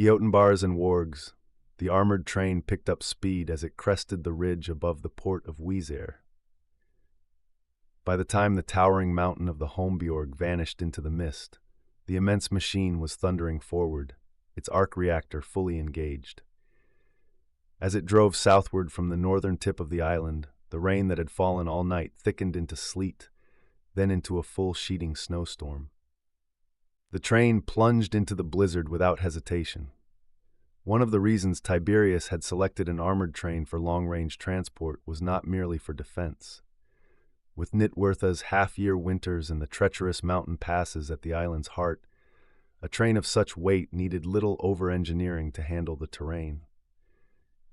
Eotenbāres and Wargs. The armored train picked up speed as it crested the ridge above the port of Weezer. By the time the towering mountain of the Hālgengas vanished into the mist, the immense machine was thundering forward, its arc reactor fully engaged. As it drove southward from the northern tip of the island, the rain that had fallen all night thickened into sleet, then into a full sheeting snowstorm. The train plunged into the blizzard without hesitation. One of the reasons Tiberius had selected an armored train for long-range transport was not merely for defense. With NihtWyrtha's half-year winters and the treacherous mountain passes at the island's heart, a train of such weight needed little over-engineering to handle the terrain.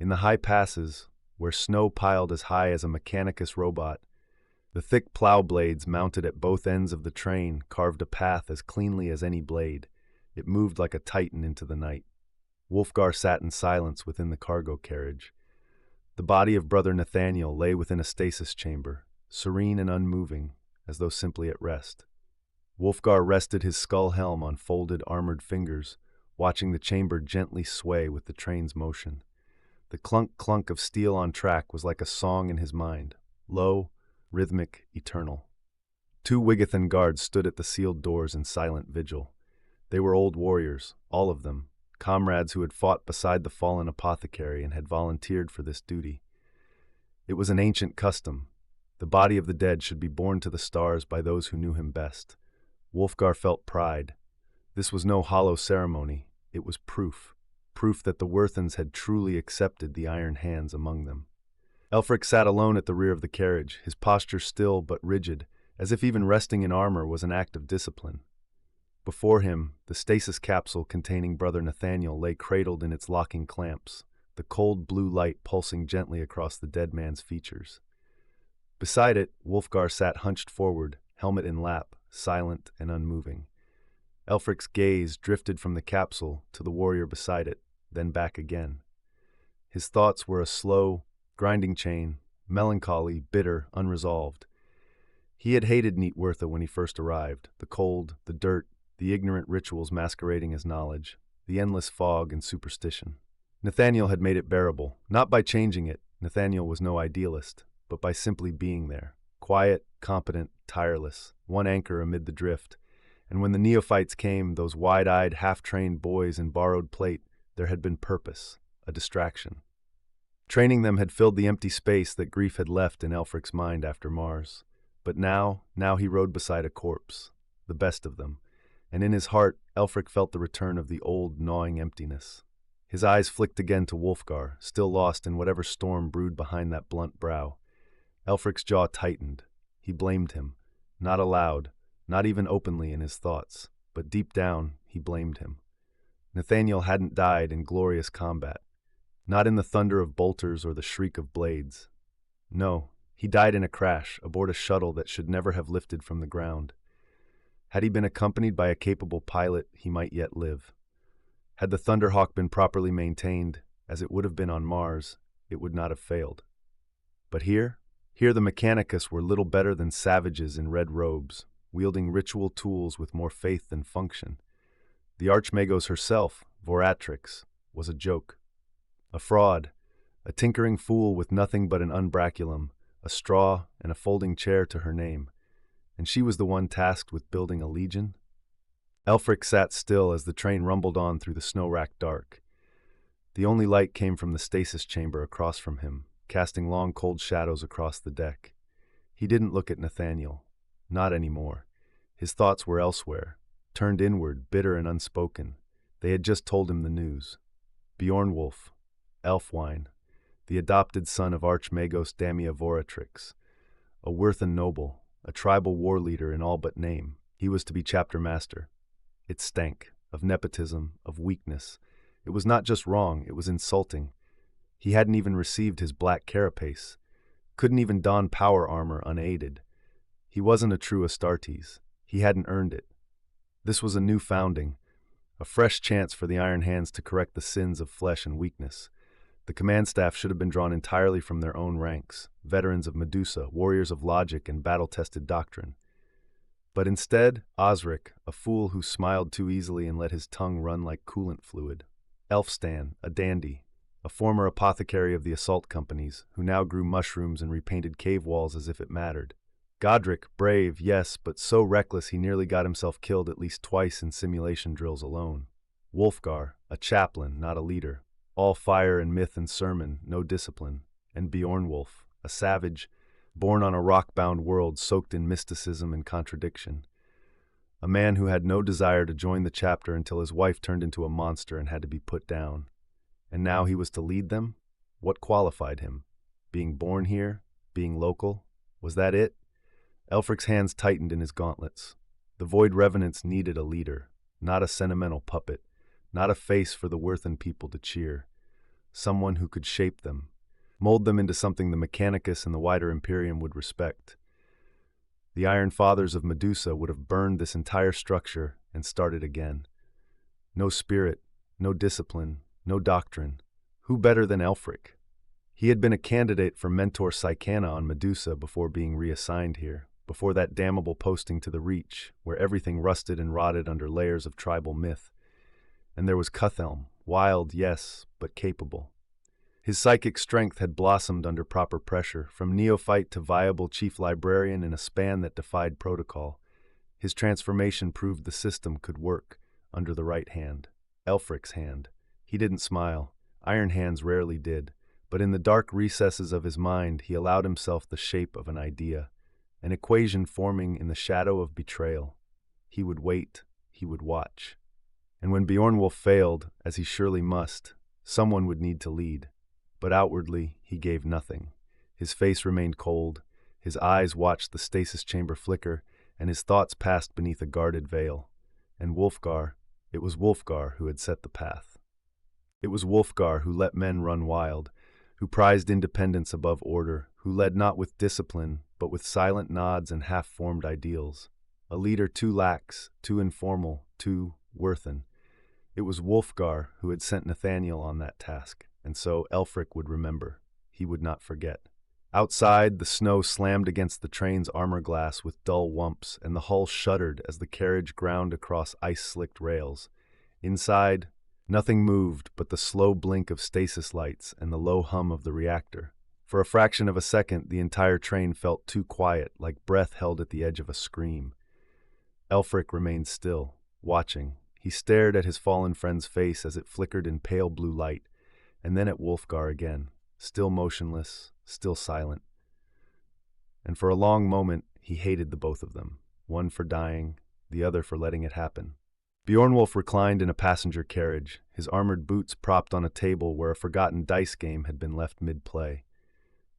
In the high passes, where snow piled as high as a Mechanicus robot, the thick plow blades mounted at both ends of the train carved a path as cleanly as any blade. It moved like a titan into the night. Wulfgar sat in silence within the cargo carriage. The body of Brother Nathaniel lay within a stasis chamber, serene and unmoving, as though simply at rest. Wulfgar rested his skull helm on folded, armored fingers, watching the chamber gently sway with the train's motion. The clunk-clunk of steel on track was like a song in his mind, low, rhythmic, eternal. 2 Wigathan guards stood at the sealed doors in silent vigil. They were old warriors, all of them, comrades who had fought beside the fallen apothecary and had volunteered for this duty. It was an ancient custom. The body of the dead should be borne to the stars by those who knew him best. Wulfgar felt pride. This was no hollow ceremony. It was proof that the Wirthans had truly accepted the iron hands among them. Elfric sat alone at the rear of the carriage, his posture still but rigid, as if even resting in armor was an act of discipline. Before him, the stasis capsule containing Brother Nathaniel lay cradled in its locking clamps, the cold blue light pulsing gently across the dead man's features. Beside it, Wulfgar sat hunched forward, helmet in lap, silent and unmoving. Elfric's gaze drifted from the capsule to the warrior beside it, then back again. His thoughts were a slow, grinding chain, melancholy, bitter, unresolved. He had hated NihtWyrtha when he first arrived, the cold, the dirt, the ignorant rituals masquerading as knowledge, the endless fog and superstition. Nathaniel had made it bearable, not by changing it, Nathaniel was no idealist, but by simply being there, quiet, competent, tireless, one anchor amid the drift. And when the neophytes came, those wide-eyed, half-trained boys in borrowed plate, there had been purpose, a distraction. Training them had filled the empty space that grief had left in Elfric's mind after Mars. But now he rode beside a corpse, the best of them, and in his heart, Elfric felt the return of the old, gnawing emptiness. His eyes flicked again to Wulfgar, still lost in whatever storm brewed behind that blunt brow. Elfric's jaw tightened. He blamed him, not aloud, not even openly in his thoughts, but deep down he blamed him. Nathaniel hadn't died in glorious combat, not in the thunder of bolters or the shriek of blades. No, he died in a crash aboard a shuttle that should never have lifted from the ground. Had he been accompanied by a capable pilot, he might yet live. Had the Thunderhawk been properly maintained, as it would have been on Mars, it would not have failed. But here the Mechanicus were little better than savages in red robes, wielding ritual tools with more faith than function. The Archmagos herself, Voratrix, was a joke. A fraud, a tinkering fool with nothing but an umbraculum, a straw, and a folding chair to her name. And she was the one tasked with building a legion? Elfric sat still as the train rumbled on through the snow-racked dark. The only light came from the stasis chamber across from him, casting long cold shadows across the deck. He didn't look at Nathaniel. Not anymore. His thoughts were elsewhere, turned inward, bitter and unspoken. They had just told him the news. Bjornwulf, Elfwine, the adopted son of Archmagos Damia Voratrix, a Wirthan noble, a tribal war leader in all but name. He was to be chapter master. It stank, of nepotism, of weakness. It was not just wrong, it was insulting. He hadn't even received his black carapace, couldn't even don power armor unaided. He wasn't a true Astartes. He hadn't earned it. This was a new founding, a fresh chance for the Iron Hands to correct the sins of flesh and weakness. The command staff should have been drawn entirely from their own ranks, veterans of Medusa, warriors of logic and battle-tested doctrine. But instead, Osric, a fool who smiled too easily and let his tongue run like coolant fluid. Elfstan, a dandy, a former apothecary of the assault companies, who now grew mushrooms and repainted cave walls as if it mattered. Godric, brave, yes, but so reckless he nearly got himself killed at least twice in simulation drills alone. Wulfgar, a chaplain, not a leader, all fire and myth and sermon, no discipline. And Beornwulf, a savage, born on a rock-bound world soaked in mysticism and contradiction. A man who had no desire to join the chapter until his wife turned into a monster and had to be put down. And now he was to lead them? What qualified him? Being born here? Being local? Was that it? Elfric's hands tightened in his gauntlets. The Void Revenants needed a leader, not a sentimental puppet, not a face for the Wirthan people to cheer. Someone who could shape them, mold them into something the Mechanicus and the wider Imperium would respect. The Iron Fathers of Medusa would have burned this entire structure and started again. No spirit, no discipline, no doctrine. Who better than Elfric? He had been a candidate for Mentor Psychana on Medusa before being reassigned here, before that damnable posting to the Reach, where everything rusted and rotted under layers of tribal myth. And there was Cuthelm, wild, yes, but capable. His psychic strength had blossomed under proper pressure, from neophyte to viable chief librarian in a span that defied protocol. His transformation proved the system could work, under the right hand. Elfric's hand. He didn't smile. Iron hands rarely did. But in the dark recesses of his mind, he allowed himself the shape of an idea, an equation forming in the shadow of betrayal. He would wait. He would watch. And when Beornwulf failed, as he surely must, someone would need to lead. But outwardly, he gave nothing. His face remained cold, his eyes watched the stasis chamber flicker, and his thoughts passed beneath a guarded veil. And Wulfgar, it was Wulfgar who had set the path. It was Wulfgar who let men run wild, who prized independence above order, who led not with discipline, but with silent nods and half-formed ideals. A leader too lax, too informal, too Wirthan. It was Wulfgar who had sent Nathaniel on that task. And so Elfric would remember. He would not forget. Outside, the snow slammed against the train's armor glass with dull whumps, and the hull shuddered as the carriage ground across ice-slicked rails. Inside, nothing moved but the slow blink of stasis lights and the low hum of the reactor. For a fraction of a second, the entire train felt too quiet, like breath held at the edge of a scream. Elfric remained still, watching. He stared at his fallen friend's face as it flickered in pale blue light, and then at Wulfgar again, still motionless, still silent. And for a long moment, he hated the both of them, one for dying, the other for letting it happen. Beornwulf reclined in a passenger carriage, his armored boots propped on a table where a forgotten dice game had been left mid-play.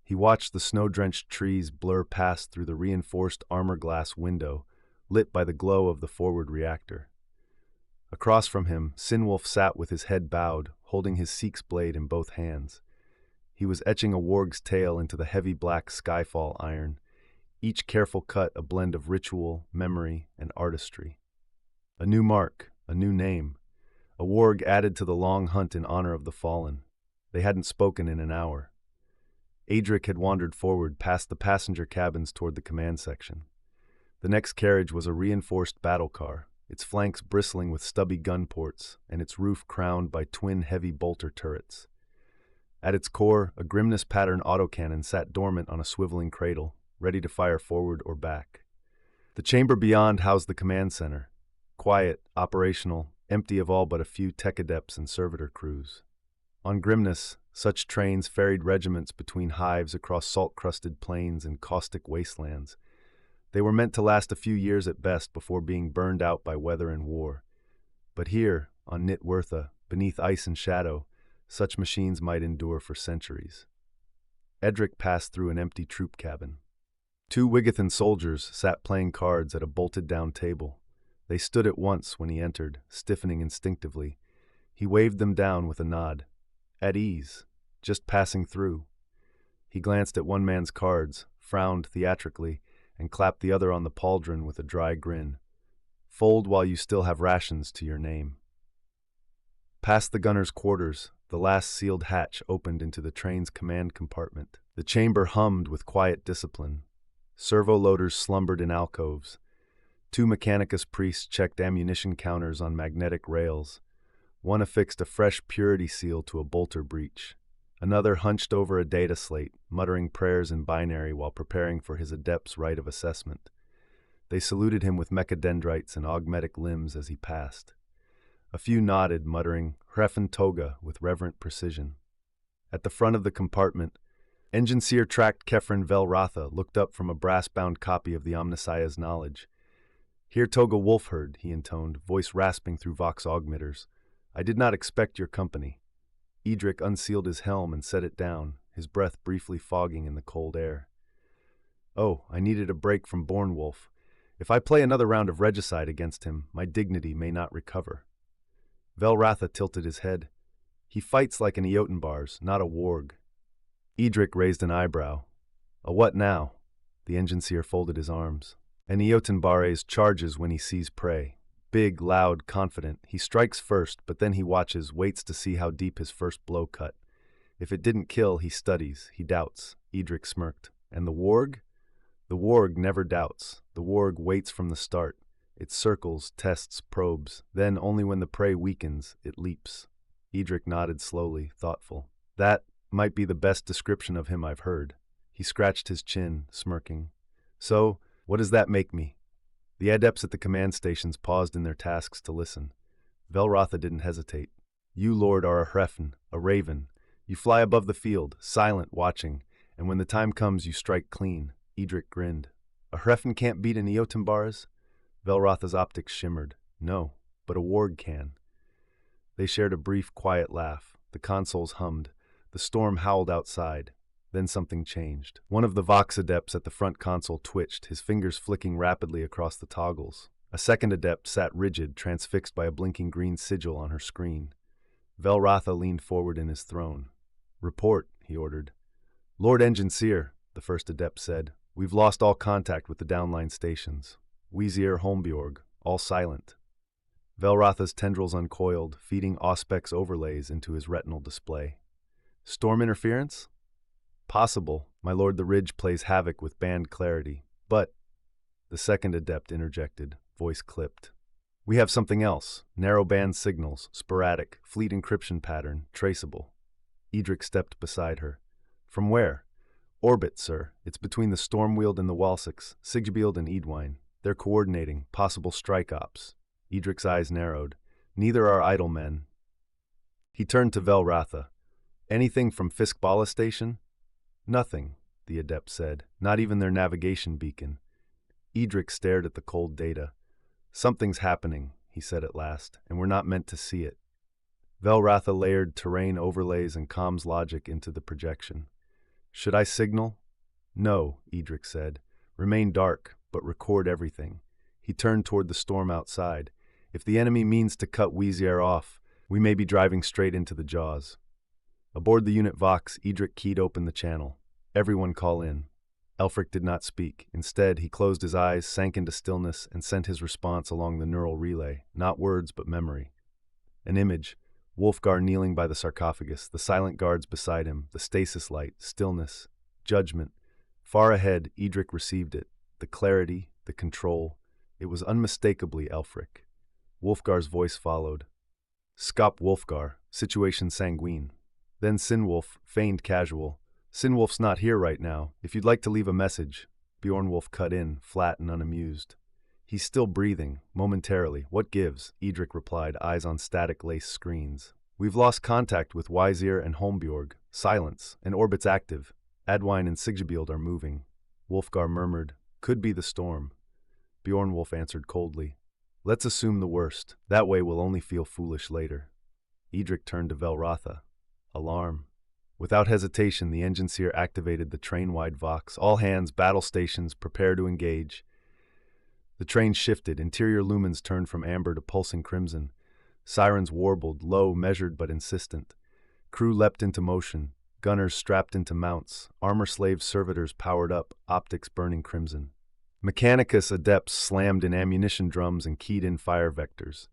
He watched the snow-drenched trees blur past through the reinforced armor glass window, lit by the glow of the forward reactor. Across from him, Sinwulf sat with his head bowed, holding his Seek's blade in both hands. He was etching a warg's tail into the heavy black skyfall iron, each careful cut a blend of ritual, memory, and artistry. A new mark, a new name, a warg added to the long hunt in honor of the fallen. They hadn't spoken in an hour. Adric had wandered forward past the passenger cabins toward the command section. The next carriage was a reinforced battle car, its flanks bristling with stubby gun ports, and its roof crowned by twin heavy bolter turrets. At its core, a Grimness-pattern autocannon sat dormant on a swiveling cradle, ready to fire forward or back. The chamber beyond housed the command center, quiet, operational, empty of all but a few tech adepts and servitor crews. On Grimness, such trains ferried regiments between hives across salt-crusted plains and caustic wastelands. They were meant to last a few years at best before being burned out by weather and war. But here, on NihtWyrtha, beneath ice and shadow, such machines might endure for centuries. Edric passed through an empty troop cabin. 2 Wigathan soldiers sat playing cards at a bolted-down table. They stood at once when he entered, stiffening instinctively. He waved them down with a nod. At ease, just passing through. He glanced at one man's cards, frowned theatrically, and clapped the other on the pauldron with a dry grin. Fold while you still have rations to your name. Past the gunner's quarters, the last sealed hatch opened into the train's command compartment. The chamber hummed with quiet discipline. Servo-loaders slumbered in alcoves. 2 Mechanicus priests checked ammunition counters on magnetic rails. One affixed a fresh purity seal to a bolter breech. Another hunched over a data slate, muttering prayers in binary while preparing for his adept's rite of assessment. They saluted him with mechadendrites and augmetic limbs as he passed. A few nodded, muttering Hreffen Toga with reverent precision. At the front of the compartment, Enginseer tracked Kefren Velratha looked up from a brass-bound copy of the Omnissiah's knowledge. "Here Toga Wolfherd," he intoned, voice rasping through vox augmeters. "I did not expect your company." Edric unsealed his helm and set it down, his breath briefly fogging in the cold air. "Oh, I needed a break from Bornwolf. If I play another round of regicide against him, my dignity may not recover." Velratha tilted his head. "He fights like an Eotenbāres, not a Warg." Edric raised an eyebrow. "A what now?" The Enginseer folded his arms. "An Eotenbāres charges when he sees prey. Big, loud, confident. He strikes first, but then he watches, waits to see how deep his first blow cut. If it didn't kill, he studies, he doubts." Edric smirked. "And the Warg?" "The Warg never doubts. The Warg waits from the start. It circles, tests, probes. Then, only when the prey weakens, it leaps." Edric nodded slowly, thoughtful. "That might be the best description of him I've heard." He scratched his chin, smirking. "So, what does that make me?" The adepts at the command stations paused in their tasks to listen. Velratha didn't hesitate. "You, Lord, are a Hreffen, a raven. You fly above the field, silent, watching, and when the time comes you strike clean." Edric grinned. "A Hreffen can't beat an Eotenbāres?" Velratha's optics shimmered. "No, but a Warg can." They shared a brief, quiet laugh. The consoles hummed. The storm howled outside. Then something changed. One of the Vox adepts at the front console twitched, his fingers flicking rapidly across the toggles. A second adept sat rigid, transfixed by a blinking green sigil on her screen. Velratha leaned forward in his throne. "Report," he ordered. "Lord Enginseer," the first adept said. "We've lost all contact with the downline stations. Wizir Holmbjorg, all silent." Velratha's tendrils uncoiled, feeding Auspex overlays into his retinal display. "Storm interference?" "Possible. My lord, the ridge plays havoc with band clarity. But," the second adept interjected, voice clipped. "We have something else. Narrow band signals, sporadic, fleet encryption pattern, traceable." Edric stepped beside her. "From where?" "Orbit, sir. It's between the Stormwield and the Walsix, Sigbield and Edwine. They're coordinating, possible strike ops." Edric's eyes narrowed. "Neither are idle men." He turned to Velratha. "Anything from Fiskbala Station?" "Nothing," the adept said. "Not even their navigation beacon." Edric stared at the cold data. "Something's happening," he said at last, "and we're not meant to see it." Velratha layered terrain overlays and comms logic into the projection. "Should I signal?" "No," Edric said. "Remain dark, but record everything." He turned toward the storm outside. "If the enemy means to cut Wizir off, we may be driving straight into the jaws." Aboard the unit Vox, Edric keyed open the channel. "Everyone call in." Elfric did not speak. Instead, he closed his eyes, sank into stillness, and sent his response along the neural relay, not words but memory. An image. Wulfgar kneeling by the sarcophagus, the silent guards beside him, the stasis light, stillness, judgment. Far ahead, Edric received it. The clarity, the control. It was unmistakably Elfric. Wulfgar's voice followed. "Skop Wulfgar, situation sanguine." Then Sinwulf, feigned casual. "Sinwulf's not here right now. If you'd like to leave a message." Bjornwulf cut in, flat and unamused. "He's still breathing, momentarily. What gives?" Edric replied, eyes on static lace screens. "We've lost contact with Wizir and Holmbjorg. Silence, and orbit's active. Adwine and Sigbield are moving." Wulfgar murmured, "Could be the storm." Bjornwulf answered coldly, "Let's assume the worst. That way we'll only feel foolish later." Edric turned to Velratha. Alarm. Without hesitation, the Enginseer activated the train-wide Vox. "All hands, battle stations, prepare to engage." The train shifted. Interior lumens turned from amber to pulsing crimson. Sirens warbled, low, measured but insistent. Crew leapt into motion. Gunners strapped into mounts. Armor slave servitors powered up, optics burning crimson. Mechanicus adepts slammed in ammunition drums and keyed in fire vectors.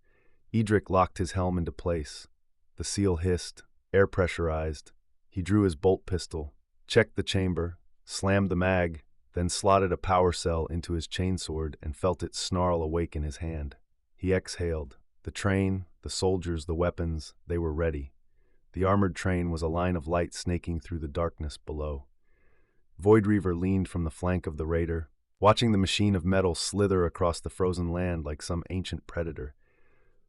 Edric locked his helm into place. The seal hissed, air pressurized. He drew his bolt pistol, checked the chamber, slammed the mag, then slotted a power cell into his chainsword and felt it snarl awake in his hand. He exhaled. The train, the soldiers, the weapons, they were ready. The armored train was a line of light snaking through the darkness below. Void Reaver leaned from the flank of the raider, watching the machine of metal slither across the frozen land like some ancient predator.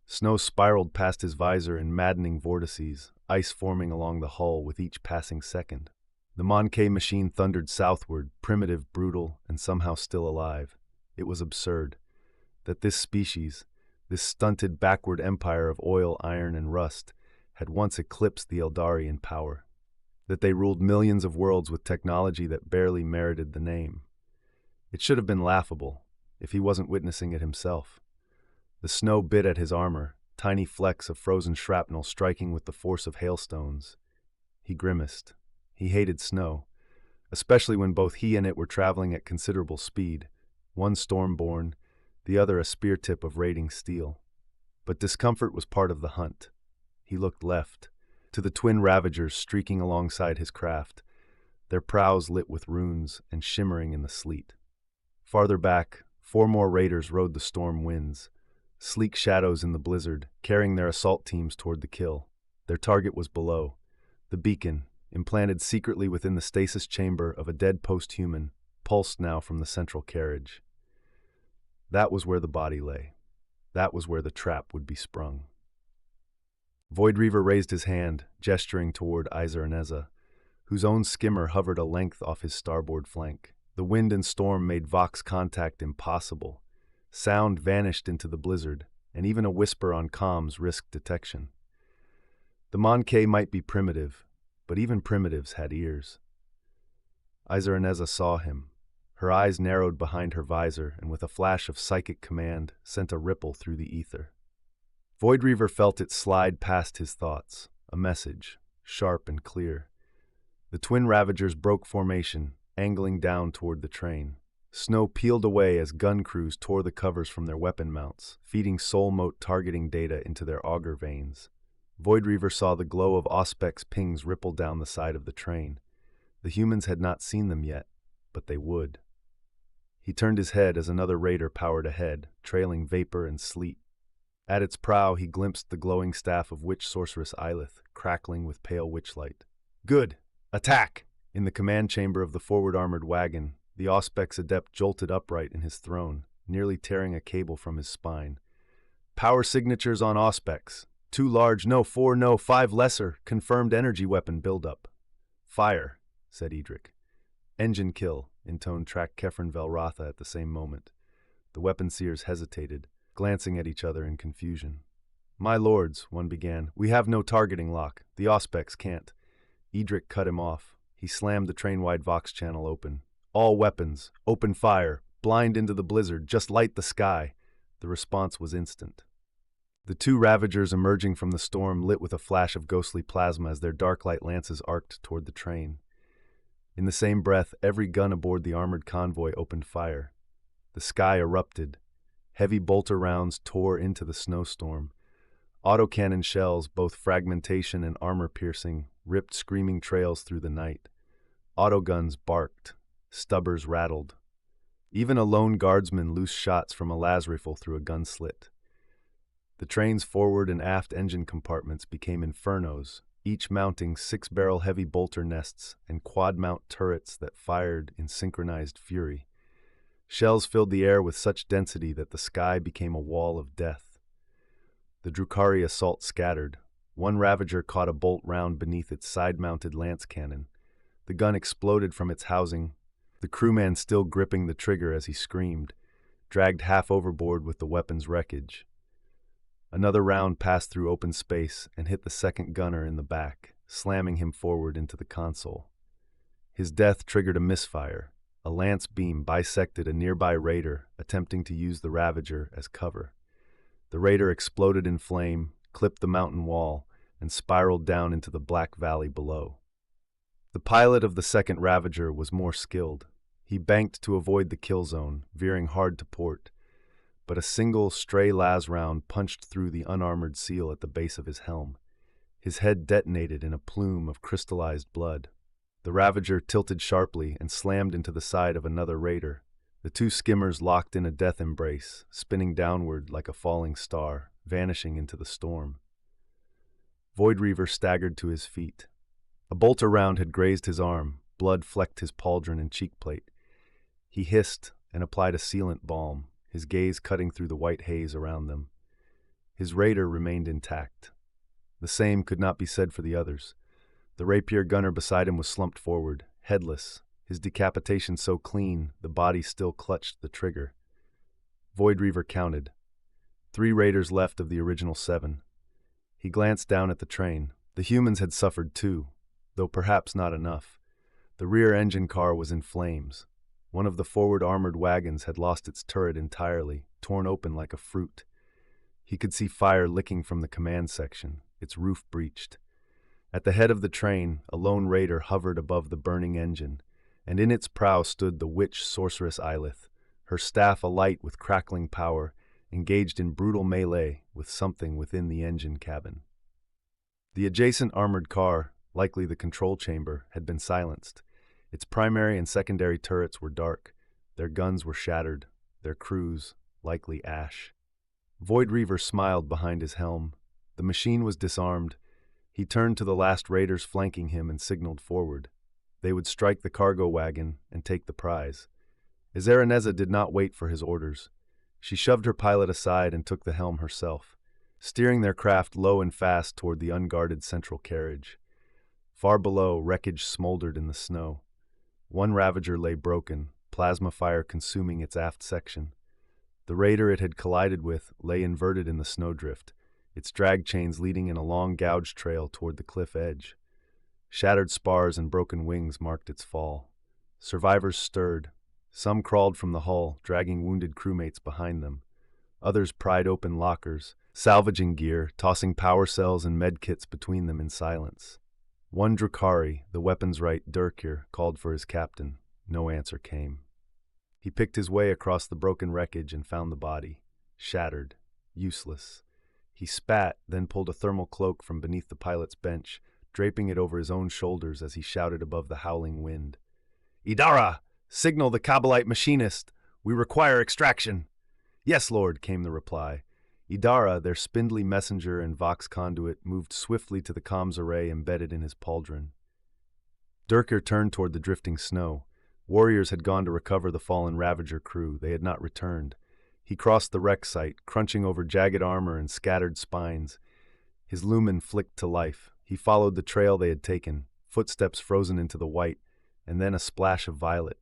Snow spiraled past his visor in maddening vortices, ice forming along the hull with each passing second. The Monkey machine thundered southward, primitive, brutal, and somehow still alive. It was absurd that this species, this stunted backward empire of oil, iron, and rust, had once eclipsed the Eldari in power. That they ruled millions of worlds with technology that barely merited the name. It should have been laughable, if he wasn't witnessing it himself. The snow bit at his armor, tiny flecks of frozen shrapnel striking with the force of hailstones. He grimaced. He hated snow, especially when both he and it were traveling at considerable speed, one storm-born, the other a spear tip of raiding steel. But discomfort was part of the hunt. He looked left, to the twin Ravagers streaking alongside his craft, their prows lit with runes and shimmering in the sleet. Farther back, 4 more raiders rode the storm winds, sleek shadows in the blizzard, carrying their assault teams toward the kill. Their target was below, the beacon, implanted secretly within the stasis chamber of a dead post-human, pulsed now from the central carriage. That was where the body lay. That was where the trap would be sprung. Void Reaver raised his hand, gesturing toward Eotenbāres, whose own skimmer hovered a length off his starboard flank. The wind and storm made Vox contact impossible. Sound vanished into the blizzard, and even a whisper on comms risked detection. The Monkey might be primitive, but even primitives had ears. Eotenbāres saw him. Her eyes narrowed behind her visor, and with a flash of psychic command, sent a ripple through the ether. Void Reaver felt it slide past his thoughts, a message, sharp and clear. The twin Ravagers broke formation, angling down toward the train. Snow peeled away as gun crews tore the covers from their weapon mounts, feeding soul mote targeting data into their auger veins. Void Reaver saw the glow of Auspex pings ripple down the side of the train. The humans had not seen them yet, but they would. He turned his head as another raider powered ahead, trailing vapor and sleet. At its prow he glimpsed the glowing staff of witch sorceress Eilith, crackling with pale witchlight. "Good! Attack!" In the command chamber of the forward armored wagon, the Auspex adept jolted upright in his throne, nearly tearing a cable from his spine. "Power signatures on Auspex. 2 large, no, 4, no, 5 lesser, confirmed energy weapon buildup." "Fire," said Edric. "Engine kill," intoned Track Kefren Velrotha at the same moment. The weapon seers hesitated, glancing at each other in confusion. "My lords," one began, "we have no targeting lock. The Auspex can't." Edric cut him off. He slammed the train-wide Vox channel open. "All weapons, open fire, blind into the blizzard, just light the sky." The response was instant. The 2 Ravagers emerging from the storm lit with a flash of ghostly plasma as their dark light lances arced toward the train. In the same breath, every gun aboard the armored convoy opened fire. The sky erupted. Heavy bolter rounds tore into the snowstorm. Autocannon shells, both fragmentation and armor-piercing, ripped screaming trails through the night. Autoguns barked. Stubbers rattled. Even a lone guardsman loosed shots from a las rifle through a gun slit. The train's forward and aft engine compartments became infernos, each mounting 6-barrel heavy bolter nests and quad-mount turrets that fired in synchronized fury. Shells filled the air with such density that the sky became a wall of death. The Drukhari assault scattered. One Ravager caught a bolt round beneath its side-mounted lance cannon. The gun exploded from its housing, the crewman still gripping the trigger as he screamed, dragged half overboard with the weapon's wreckage. Another round passed through open space and hit the second gunner in the back, slamming him forward into the console. His death triggered a misfire. A lance beam bisected a nearby raider attempting to use the Ravager as cover. The raider exploded in flame, clipped the mountain wall, and spiraled down into the black valley below. The pilot of the second Ravager was more skilled. He banked to avoid the kill zone, veering hard to port, but a single stray las round punched through the unarmored seal at the base of his helm. His head detonated in a plume of crystallized blood. The Ravager tilted sharply and slammed into the side of another raider. The 2 skimmers locked in a death embrace, spinning downward like a falling star, vanishing into the storm. Void Reaver staggered to his feet. A bolter round had grazed his arm, blood flecked his pauldron and cheekplate. He hissed and applied a sealant balm, his gaze cutting through the white haze around them. His raider remained intact. The same could not be said for the others. The rapier gunner beside him was slumped forward, headless, his decapitation so clean the body still clutched the trigger. Void Reaver counted. 3 raiders left of the original 7. He glanced down at the train. The humans had suffered too, though perhaps not enough. The rear engine car was in flames. One of the forward armored wagons had lost its turret entirely, torn open like a fruit. He could see fire licking from the command section, its roof breached. At the head of the train, a lone raider hovered above the burning engine, and in its prow stood the witch sorceress Eilith, her staff alight with crackling power, engaged in brutal melee with something within the engine cabin. The adjacent armored car, likely the control chamber, had been silenced. Its primary and secondary turrets were dark, their guns were shattered, their crews likely ash. Void Reaver smiled behind his helm. The machine was disarmed. He turned to the last raiders flanking him and signaled forward. They would strike the cargo wagon and take the prize. Eotenbāres did not wait for his orders. She shoved her pilot aside and took the helm herself, steering their craft low and fast toward the unguarded central carriage. Far below, wreckage smoldered in the snow. One Ravager lay broken, plasma fire consuming its aft section. The raider it had collided with lay inverted in the snowdrift, its drag chains leading in a long gouge trail toward the cliff edge. Shattered spars and broken wings marked its fall. Survivors stirred. Some crawled from the hull, dragging wounded crewmates behind them. Others pried open lockers, salvaging gear, tossing power cells and medkits between them in silence. One Drukhari, the weapons right Durkir, called for his captain. No answer came. He picked his way across the broken wreckage and found the body, shattered, useless. He spat, then pulled a thermal cloak from beneath the pilot's bench, draping it over his own shoulders as he shouted above the howling wind. "Idara! Signal the Kabbalite machinist! We require extraction!" "Yes, Lord," came the reply. Idara, their spindly messenger and vox conduit, moved swiftly to the comms array embedded in his pauldron. Durkir turned toward the drifting snow. Warriors had gone to recover the fallen Ravager crew. They had not returned. He crossed the wreck site, crunching over jagged armor and scattered spines. His lumen flicked to life. He followed the trail they had taken, footsteps frozen into the white, and then a splash of violet.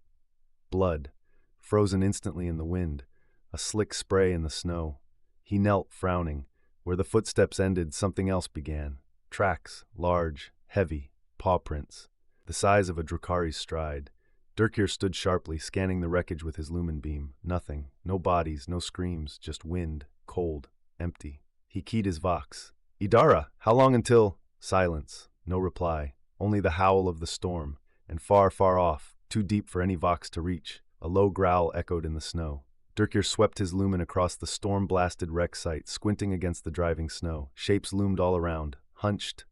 Blood, frozen instantly in the wind, a slick spray in the snow. He knelt, frowning. Where the footsteps ended, something else began. Tracks, large, heavy, paw prints, the size of a Drukhari's stride. Durkir stood sharply, scanning the wreckage with his lumen beam. Nothing, no bodies, no screams, just wind, cold, empty. He keyed his vox. "Idara, how long until—" Silence, no reply, only the howl of the storm, and far, far off, too deep for any vox to reach, a low growl echoed in the snow. Durkir swept his lumen across the storm-blasted wreck site, squinting against the driving snow. Shapes loomed all around, hunched.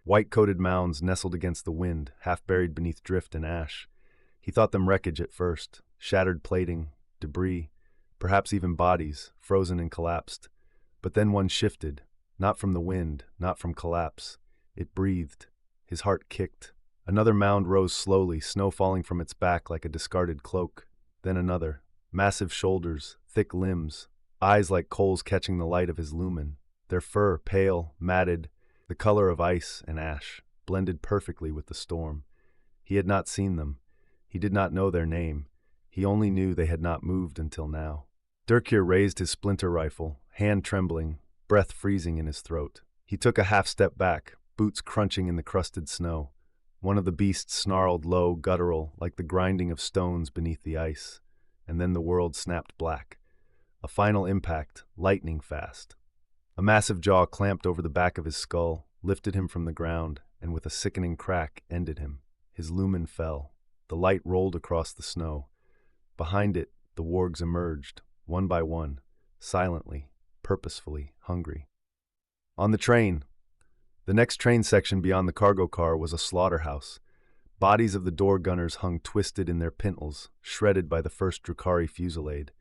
White-coated mounds nestled against the wind, half buried beneath drift and ash. He thought them wreckage at first, shattered plating, debris, perhaps even bodies, frozen and collapsed. But then one shifted, not from the wind, not from collapse. It breathed. His heart kicked. Another mound rose slowly, snow falling from its back like a discarded cloak. Then another. Massive shoulders, thick limbs, eyes like coals catching the light of his lumen. Their fur, pale, matted, the color of ice and ash, blended perfectly with the storm. He had not seen them. He did not know their name. He only knew they had not moved until now. Durkir raised his splinter rifle, hand trembling, breath freezing in his throat. He took a half step back, boots crunching in the crusted snow. One of the beasts snarled low, guttural, like the grinding of stones beneath the ice. And then the world snapped black. A final impact, lightning fast. A massive jaw clamped over the back of his skull, lifted him from the ground, and with a sickening crack ended him. His lumen fell. The light rolled across the snow. Behind it, the wargs emerged, one by one, silently, purposefully, hungry. On the train. The next train section beyond the cargo car was a slaughterhouse. Bodies of the door gunners hung twisted in their pintles, shredded by the first Drukhari fusillade.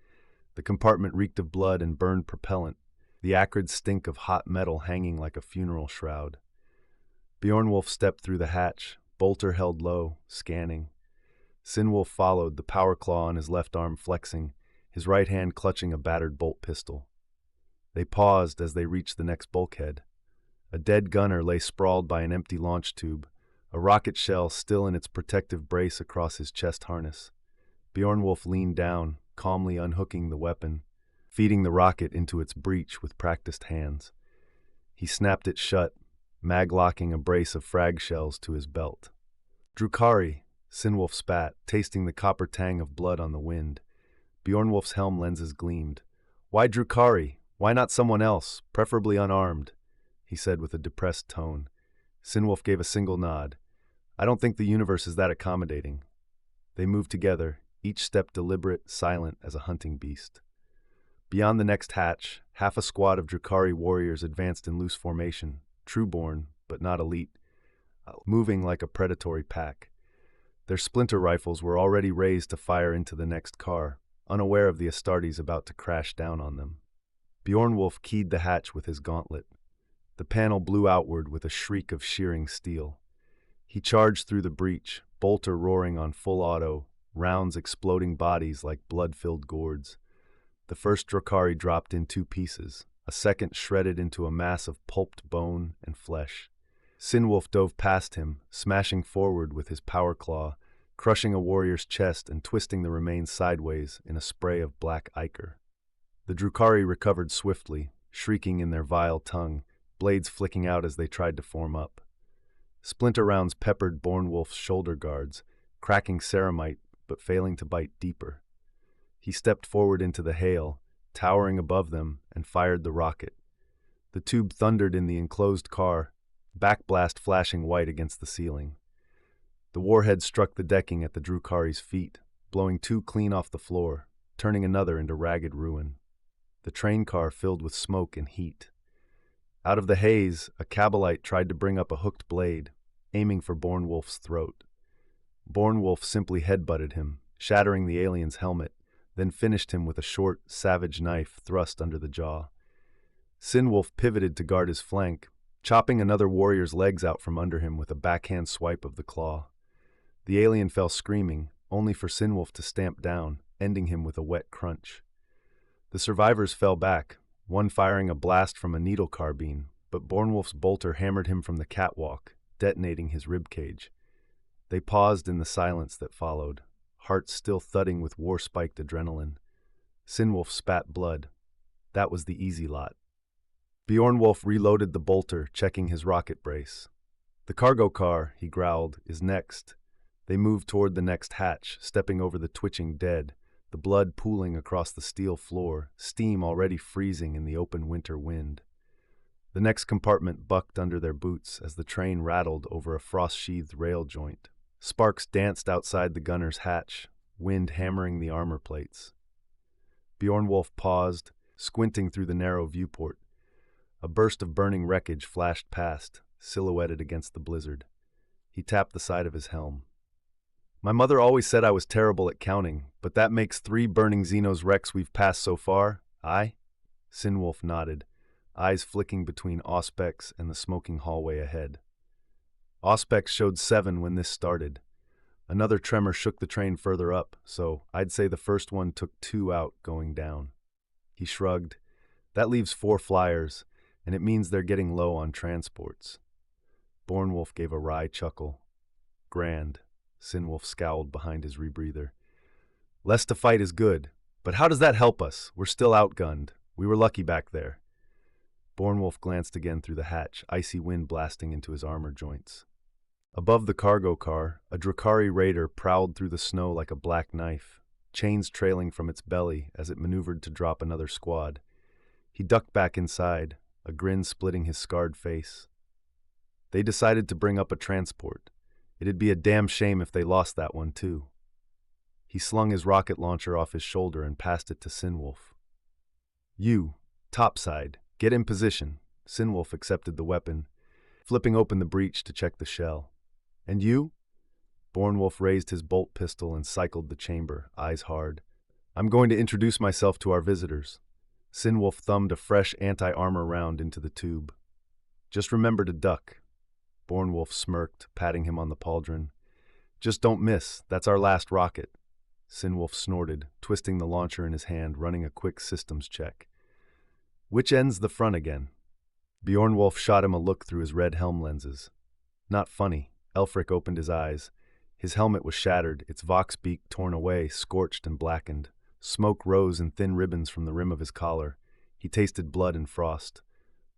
The compartment reeked of blood and burned propellant. the acrid stink of hot metal hanging like a funeral shroud. Beornwolf stepped through the hatch, bolter held low, scanning. Sinwolf followed, the power claw on his left arm flexing, his right hand clutching a battered bolt pistol. They paused as they reached the next bulkhead. A dead gunner lay sprawled by an empty launch tube, a rocket shell still in its protective brace across his chest harness. Beornwolf leaned down, calmly unhooking the weapon, feeding the rocket into its breech with practiced hands. He snapped it shut, mag-locking a brace of frag shells to his belt. "Drukhari," Sinwolf spat, tasting the copper tang of blood on the wind. Beornwolf's helm lenses gleamed. "Why Drukhari? Why not someone else, preferably unarmed?" he said with a depressed tone. Sinwolf gave a single nod. "I don't think the universe is that accommodating." They moved together, each step deliberate, silent as a hunting beast. Beyond the next hatch, half a squad of Drukhari warriors advanced in loose formation, trueborn, but not elite, moving like a predatory pack. Their splinter rifles were already raised to fire into the next car, unaware of the Astartes about to crash down on them. Beornwolf keyed the hatch with his gauntlet. The panel blew outward with a shriek of shearing steel. He charged through the breach, bolter roaring on full auto, rounds exploding bodies like blood-filled gourds. The first Drukhari dropped in 2 pieces, a second shredded into a mass of pulped bone and flesh. Sinwolf dove past him, smashing forward with his power claw, crushing a warrior's chest and twisting the remains sideways in a spray of black ichor. The Drukhari recovered swiftly, shrieking in their vile tongue, blades flicking out as they tried to form up. Splinter rounds peppered Beornwolf's shoulder guards, cracking ceramite but failing to bite deeper. He stepped forward into the hail, towering above them, and fired the rocket. The tube thundered in the enclosed car, backblast flashing white against the ceiling. The warhead struck the decking at the Drukhari's feet, blowing 2 clean off the floor, turning another into ragged ruin. The train car filled with smoke and heat. Out of the haze, a Cabalite tried to bring up a hooked blade, aiming for Beornwolf's throat. Beornwolf simply headbutted him, shattering the alien's helmet, then finished him with a short, savage knife thrust under the jaw. Sinwolf pivoted to guard his flank, chopping another warrior's legs out from under him with a backhand swipe of the claw. The alien fell screaming, only for Sinwolf to stamp down, ending him with a wet crunch. The survivors fell back, one firing a blast from a needle carbine, but Beornwolf's bolter hammered him from the catwalk, detonating his ribcage. They paused in the silence that followed, hearts still thudding with war-spiked adrenaline. Sinwolf spat blood. That was the easy lot. Beornwolf reloaded the bolter, checking his rocket brace. "The cargo car," he growled, "is next." They moved toward the next hatch, stepping over the twitching dead, the blood pooling across the steel floor, steam already freezing in the open winter wind. The next compartment bucked under their boots as the train rattled over a frost-sheathed rail joint. Sparks danced outside the gunner's hatch, wind hammering the armor plates. Beornwolf paused, squinting through the narrow viewport. A burst of burning wreckage flashed past, silhouetted against the blizzard. He tapped the side of his helm. "My mother always said I was terrible at counting, but that makes 3 burning Xenos wrecks we've passed so far, aye?" Sinwolf nodded, eyes flicking between Auspex and the smoking hallway ahead. Auspex showed 7 when this started. Another tremor shook the train further up, so I'd say the first one took 2 out going down. He shrugged. "That leaves 4 flyers, and it means they're getting low on transports." Beornwolf gave a wry chuckle. "Grand." Sinwolf scowled behind his rebreather. "Less to fight is good, but how does that help us? We're still outgunned. We were lucky back there." Beornwolf glanced again through the hatch, icy wind blasting into his armor joints. Above the cargo car, a Drukhari raider prowled through the snow like a black knife, chains trailing from its belly as it maneuvered to drop another squad. He ducked back inside, a grin splitting his scarred face. They decided to bring up a transport. It'd be a damn shame if they lost that one, too. He slung his rocket launcher off his shoulder and passed it to Sinwolf. "You, topside, get in position." Sinwolf accepted the weapon, flipping open the breech to check the shell. "And you?" Beornwolf raised his bolt pistol and cycled the chamber, eyes hard. "I'm going to introduce myself to our visitors. Sinwolf thumbed a fresh anti-armor round into the tube. Just remember to duck. Bornwolf smirked, patting him on the pauldron. Just don't miss, that's our last rocket. Sinwolf snorted, twisting the launcher in his hand, running a quick systems check. Which end's the front again? Bjornwolf shot him a look through his red helm lenses. Not funny. Elfric opened his eyes. His helmet was shattered, its vox beak torn away, scorched and blackened. Smoke rose in thin ribbons from the rim of his collar. He tasted blood and frost.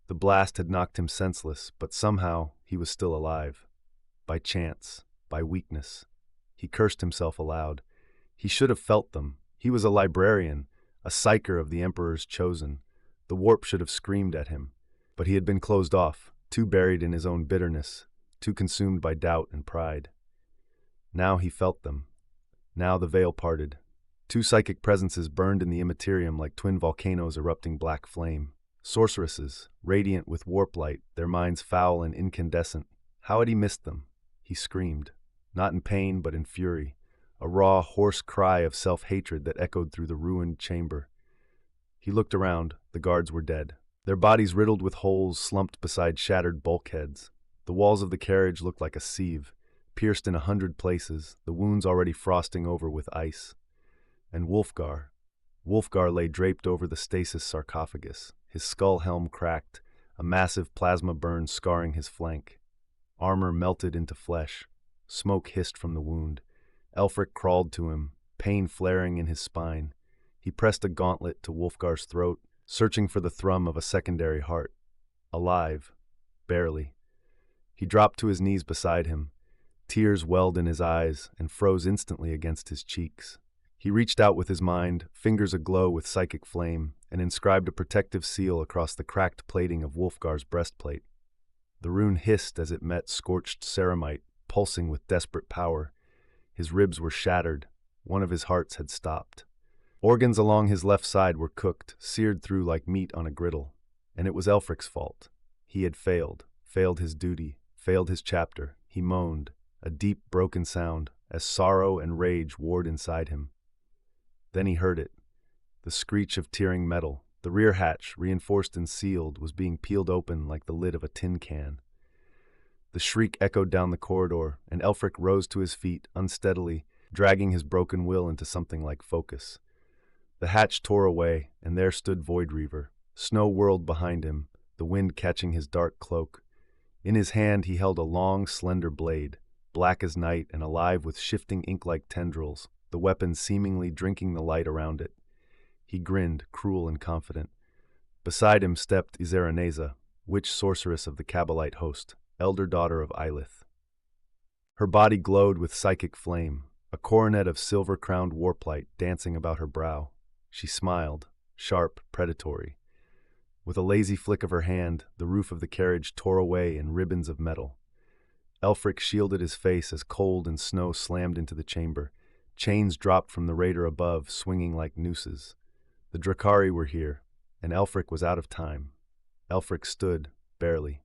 The blast had knocked him senseless, but somehow he was still alive. By chance, by weakness. He cursed himself aloud. He should have felt them. He was a librarian, a psyker of the Emperor's chosen. The warp should have screamed at him. But he had been closed off, too buried in his own bitterness, too consumed by doubt and pride. Now he felt them. Now the veil parted. Two psychic presences burned in the immaterium like twin volcanoes erupting black flame. Sorceresses, radiant with warp light, their minds foul and incandescent. How had he missed them? He screamed, not in pain but in fury, a raw, hoarse cry of self-hatred that echoed through the ruined chamber. He looked around. The guards were dead. Their bodies riddled with holes slumped beside shattered bulkheads. The walls of the carriage looked like a sieve, pierced in 100 places, the wounds already frosting over with ice. And Wulfgar lay draped over the stasis sarcophagus, his skull helm cracked, a massive plasma burn scarring his flank. Armor melted into flesh. Smoke hissed from the wound. Elfric crawled to him, pain flaring in his spine. He pressed a gauntlet to Wulfgar's throat, searching for the thrum of a secondary heart. Alive. Barely. He dropped to his knees beside him. Tears welled in his eyes and froze instantly against his cheeks. He reached out with his mind, fingers aglow with psychic flame, and inscribed a protective seal across the cracked plating of Wulfgar's breastplate. The rune hissed as it met scorched ceramite, pulsing with desperate power. His ribs were shattered. One of his hearts had stopped. Organs along his left side were cooked, seared through like meat on a griddle. And it was Elfric's fault. He had failed his duty, failed his chapter. He moaned, a deep, broken sound, as sorrow and rage warred inside him. Then he heard it. The screech of tearing metal. The rear hatch, reinforced and sealed, was being peeled open like the lid of a tin can. The shriek echoed down the corridor, and Elfric rose to his feet, unsteadily, dragging his broken will into something like focus. The hatch tore away, and there stood Void Reaver. Snow whirled behind him, the wind catching his dark cloak. In his hand he held a long, slender blade, black as night and alive with shifting ink-like tendrils, the weapon seemingly drinking the light around it. He grinned, cruel and confident. Beside him stepped Eotenbāres, witch sorceress of the Kabbalite host, elder daughter of Eilith. Her body glowed with psychic flame, a coronet of silver-crowned warplight dancing about her brow. She smiled, sharp, predatory. With a lazy flick of her hand, the roof of the carriage tore away in ribbons of metal. Elfric shielded his face as cold and snow slammed into the chamber. Chains dropped from the raider above, swinging like nooses. The Drakari were here, and Elfric was out of time. Elfric stood, barely.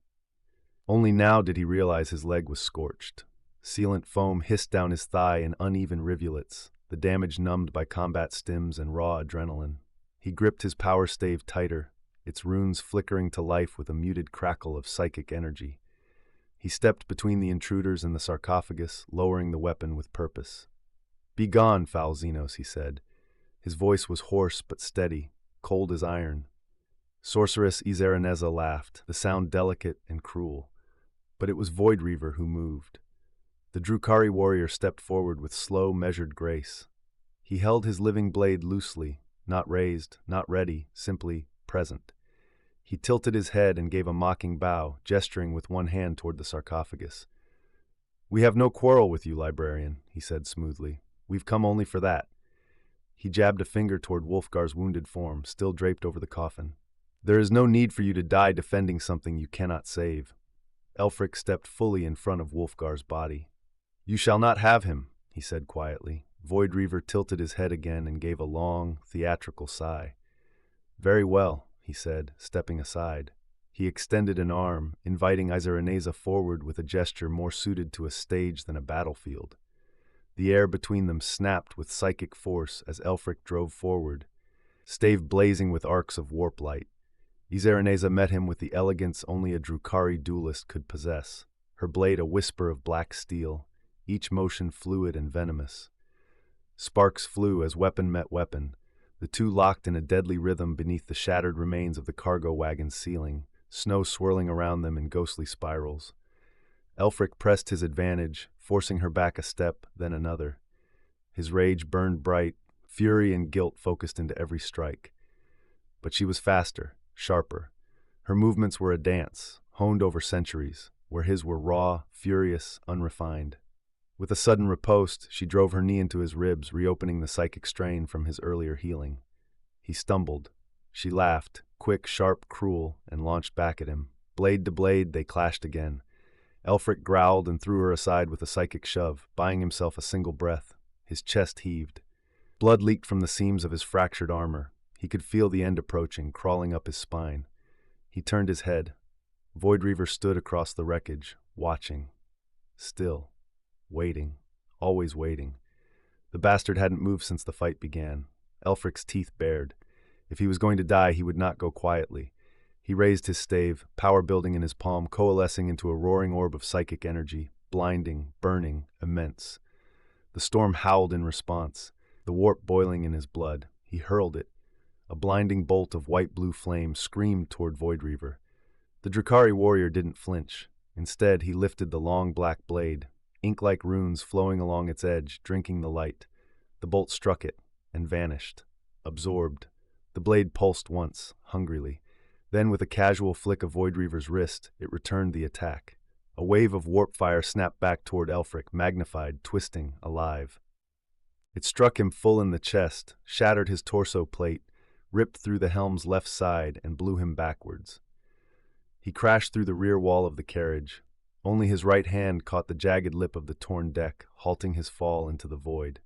Only now did he realize his leg was scorched. Sealant foam hissed down his thigh in uneven rivulets, the damage numbed by combat stims and raw adrenaline. He gripped his power stave tighter, its runes flickering to life with a muted crackle of psychic energy. He stepped between the intruders and the sarcophagus, lowering the weapon with purpose. "Be gone, foul Xenos," he said. His voice was hoarse but steady, cold as iron. Sorceress Eotenbāres laughed, the sound delicate and cruel. But it was Void Reaver who moved. The Drukhari warrior stepped forward with slow, measured grace. He held his living blade loosely, not raised, not ready, simply present. He tilted his head and gave a mocking bow, gesturing with one hand toward the sarcophagus. "We have no quarrel with you, librarian," he said smoothly. "We've come only for that." He jabbed a finger toward Wulfgar's wounded form, still draped over the coffin. "There is no need for you to die defending something you cannot save." Elfric stepped fully in front of Wulfgar's body. "You shall not have him," he said quietly. Void Reaver tilted his head again and gave a long, theatrical sigh. "Very well," he said, stepping aside. He extended an arm, inviting Eotenbāres forward with a gesture more suited to a stage than a battlefield. The air between them snapped with psychic force as Elfric drove forward. stave blazing with arcs of warp light. Eotenbāres met him with the elegance only a Drukhari duelist could possess, her blade a whisper of black steel, each motion fluid and venomous. Sparks flew as weapon met weapon, the two locked in a deadly rhythm beneath the shattered remains of the cargo wagon's ceiling, snow swirling around them in ghostly spirals. Elfric pressed his advantage, forcing her back a step, then another. His rage burned bright, fury and guilt focused into every strike. But she was faster, sharper. Her movements were a dance, honed over centuries, where his were raw, furious, unrefined. With a sudden riposte, she drove her knee into his ribs, reopening the psychic strain from his earlier healing. He stumbled. She laughed, quick, sharp, cruel, and launched back at him. Blade to blade, they clashed again. Elfric growled and threw her aside with a psychic shove, buying himself a single breath. His chest heaved. Blood leaked from the seams of his fractured armor. He could feel the end approaching, crawling up his spine. He turned his head. Void Reaver stood across the wreckage, watching. Still. Waiting. Always waiting. The bastard hadn't moved since the fight began. Elfric's teeth bared. If he was going to die, he would not go quietly. He raised his stave, power building in his palm, coalescing into a roaring orb of psychic energy, blinding, burning, immense. The storm howled in response, the warp boiling in his blood. He hurled it. A blinding bolt of white-blue flame screamed toward Void Reaver. The Drukhari warrior didn't flinch. Instead, he lifted the long black blade, ink-like runes flowing along its edge, drinking the light. The bolt struck it and vanished, absorbed. The blade pulsed once, hungrily. Then, with a casual flick of Void Reaver's wrist, it returned the attack. A wave of warp fire snapped back toward Elfric, magnified, twisting, alive. It struck him full in the chest, shattered his torso plate, ripped through the helm's left side, and blew him backwards. He crashed through the rear wall of the carriage. Only his right hand caught the jagged lip of the torn deck, halting his fall into the void.